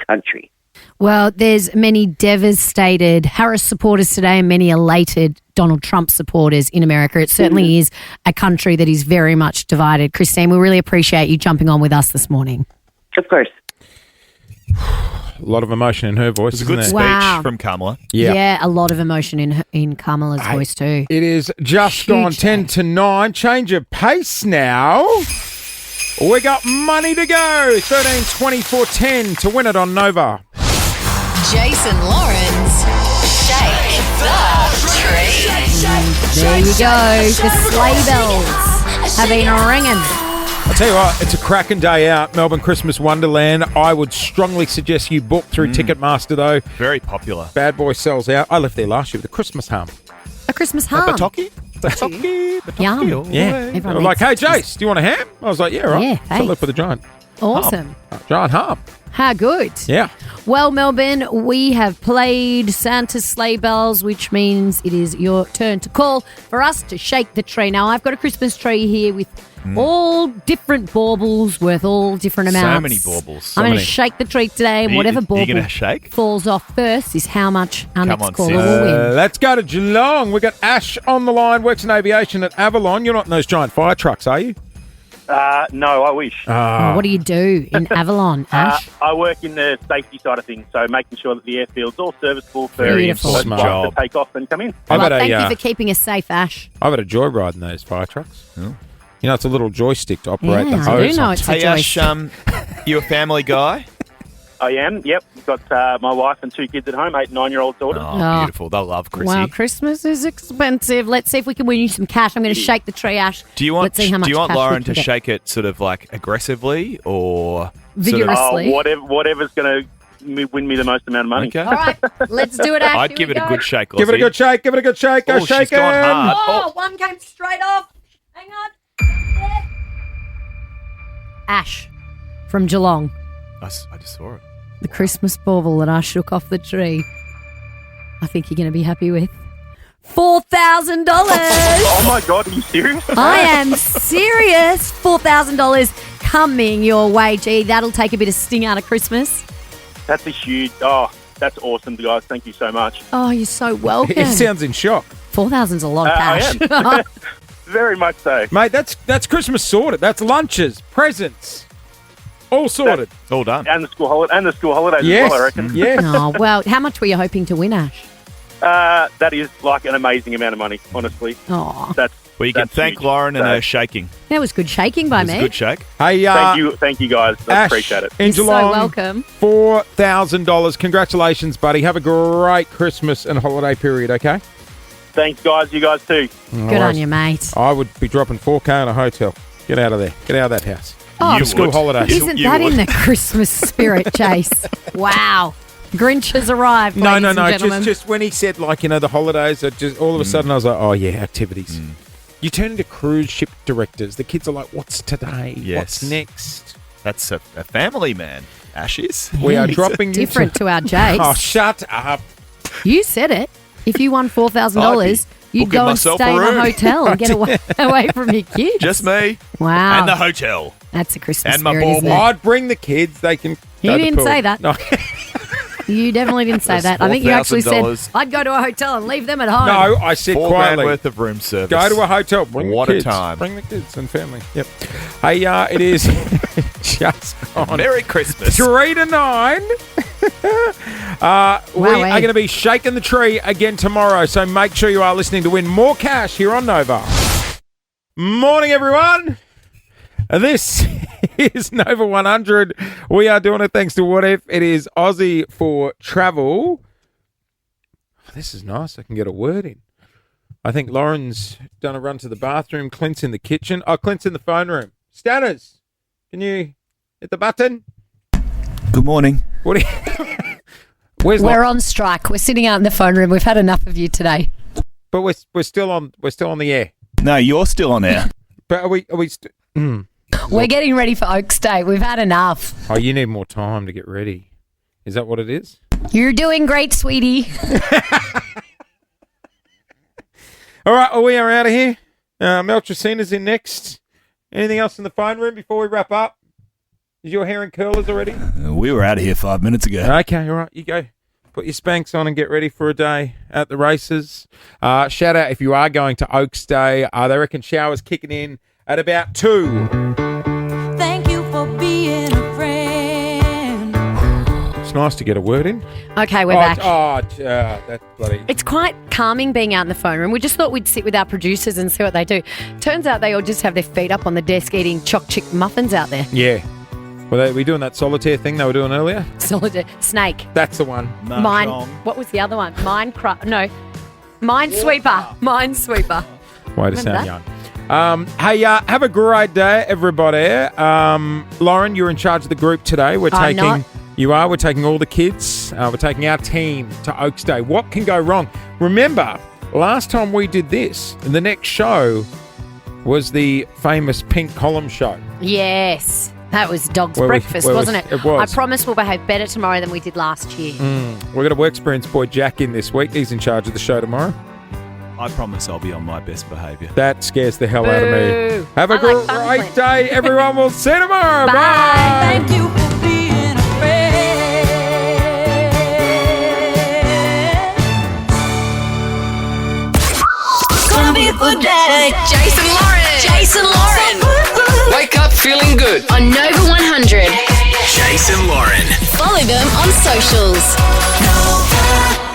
country. Well, there's many devastated Harris supporters today and many elated Donald Trump supporters in America. It certainly is a country that is very much divided. Christine, we really appreciate you jumping on with us this morning. Of course. A lot of emotion in her voice. It's a good isn't speech there? Wow. from Kamala. Yeah, a lot of emotion in Kamala's voice too. It is just gone 10 to 9. Change of pace now. We got money to go. 13, 24, 10 to win it on Nova. Jason Lawrence, shake the tree. There you go. The sleigh bells have been ringing. I'll tell you what, it's a cracking day out, Melbourne Christmas Wonderland. I would strongly suggest you book through Ticketmaster, though. Very popular. Bad Boy sells out. I left there last year with a Christmas hum. A Christmas hum. Bataki? Yum. Yeah. Everyone They were like, hey, needs Christmas. Jace, do you want a ham? I was like, yeah, right. Yeah, So I hey. left with a giant Awesome. hum. Giant hum. How good. Yeah. Well, Melbourne, we have played Santa's sleigh bells, which means it is your turn to call for us to shake the tree. Now, I've got a Christmas tree here with all different baubles worth all different amounts. So many baubles. I'm going to shake the tree today, and whatever bauble gonna shake? falls off first is how much our next on, caller sis. will win. Let's go to Geelong. We've got Ash on the line, works in aviation at Avalon. You're not in those giant fire trucks, are you? No, I wish. What do you do in Avalon, Ash? I work in the safety side of things, so making sure that the airfield's all serviceable for Beautiful. pilots Smart. to take off and come in. I've Well, had thank a, you for keeping us safe, Ash. I've had a joyride in those fire trucks. You know, it's a little joystick to operate the Yeah, hose. I do know it's a Hey, Ash, joystick. you a family guy? I am, yep. Got my wife and 2 kids at home, 8 and 9-year-old daughters. Oh, beautiful. They'll love Chrissy. Wow, Christmas is expensive. Let's see if we can win you some cash. I'm going to shake the tree, Ash. Do you want Let's see how much cash we Lauren can to get. shake it sort of like aggressively or Vigorously. Whatever's going to win me the most amount of money. Okay. All right, let's do it, Ash. I'd Here give we it a go. good shake. Give it a Lozzie. good shake. Give it a good shake. Go Oh, shake she's gone him. hard. Oh, one came straight off. Hang on. Yeah. Ash from Geelong. I just saw it. The Christmas bauble that I shook off the tree. I think you're going to be happy with $4,000. Oh, my God, are you serious? I am serious. $4,000 coming your way. Gee, that'll take a bit of sting out of Christmas. That's a huge... Oh, that's awesome, guys. Thank you so much. Oh, you're so welcome. He sounds in shock. 4,000's a lot of cash. I am. Very much so. Mate, that's Christmas sorted. That's lunches, presents, all sorted. All done. And the school holidays as Yes. well, I reckon. Yes. Oh, well, how much were you hoping to win, Ash? That is like an amazing amount of money, honestly. Oh, Well, you can That's thank huge. Lauren and her shaking. that was good shaking by It was me. a good shake. Hey, Thank you guys. I Ash, appreciate it. in You're so Geelong, welcome. $4,000. Congratulations, buddy. Have a great Christmas and holiday period, okay? Thanks, guys. You guys too. Good on you, mate. I would be dropping $4,000 in a hotel. Get out of there. Get out of that house. Oh, For school holidays. Isn't that in the Christmas spirit, Chase? Wow. Grinch has arrived, No, ladies and gentlemen. just when he said, like, you know, the holidays, are just all of a sudden I was like, oh, yeah, activities. You turn into cruise ship directors. The kids are like, what's today? Yes. What's next? That's a family man. Ash is. We are dropping you different to our Jakes. Oh, shut up. You said it. If you won $4,000, you'd booking go and myself stay a in a room. hotel and get away from your kids. Just me. Wow. And the hotel. That's a Christmas And my spirit, isn't bauble. it? I'd bring the kids. They can. You go to the didn't pool. say that. No. You definitely didn't say That's that. I think you actually said, $4,000. I'd go to a hotel and leave them at home. No, I said $4,000 quietly. worth of room service. Go to a hotel. Bring What the a kids. time. Bring the kids and family. Yep. Hey, it is just on Merry Christmas. 3 to 9. We are going to be shaking the tree again tomorrow, so make sure you are listening to win more cash here on Nova. Morning, everyone. This is Nova 100. We are doing it thanks to What If. It is Aussie for travel. Oh, this is nice. I can get a word in. I think Lauren's done a run to the bathroom. Clint's in the kitchen. Oh, Clint's in the phone room. Stanners, can you hit the button? Good morning. What? Where's We're on strike. We're sitting out in the phone room. We've had enough of you today. But we're still on the air. No, you're still on air. But are we? We're getting ready for Oaks Day. We've had enough. Oh, you need more time to get ready. Is that what it is? You're doing great, sweetie. All right, well, we are out of here. Mel Tracina's in next. Anything else in the phone room before we wrap up? Is your hair in curlers already? We were out of here 5 minutes ago. Okay, all right. You go. Put your Spanx on and get ready for a day at the races. Shout out if you are going to Oaks Day. They reckon showers kicking in at about 2. Thank you for being a friend. It's nice to get a word in. Okay, we're back. That's bloody... It's quite calming being out in the phone room. We just thought we'd sit with our producers and see what they do. Turns out they all just have their feet up on the desk eating choc chick muffins out there. Yeah. Were we doing that solitaire thing they were doing earlier? Solid snake. That's the one. Mine. What was the other one? Minecraft. No. Minesweeper. Minesweeper. Way to Remember sound that? young. Hey, have a great day, everybody. Lauren, you're in charge of the group today. We're I'm taking. not. You are. We're taking all the kids. We're taking our team to Oaks Day. What can go wrong? Remember, last time we did this, the next show was the famous Pink Column show. Yes. That was dog's Where was- breakfast, where was- wasn't it? it was. I promise we'll behave better tomorrow than we did last year. We've got a work experience boy Jack in this week. He's in charge of the show tomorrow. I promise I'll be on my best behaviour. That scares the hell out of me. Boo. Have a I like fun great plenty. day, everyone. We'll see you tomorrow. Bye. Bye. Thank you for being a friend. Gonna be a good day. Jason Lauren. Jason Lauren. Wake up feeling good. On Nova 100. Jason Lauren. Follow them on socials. Nova.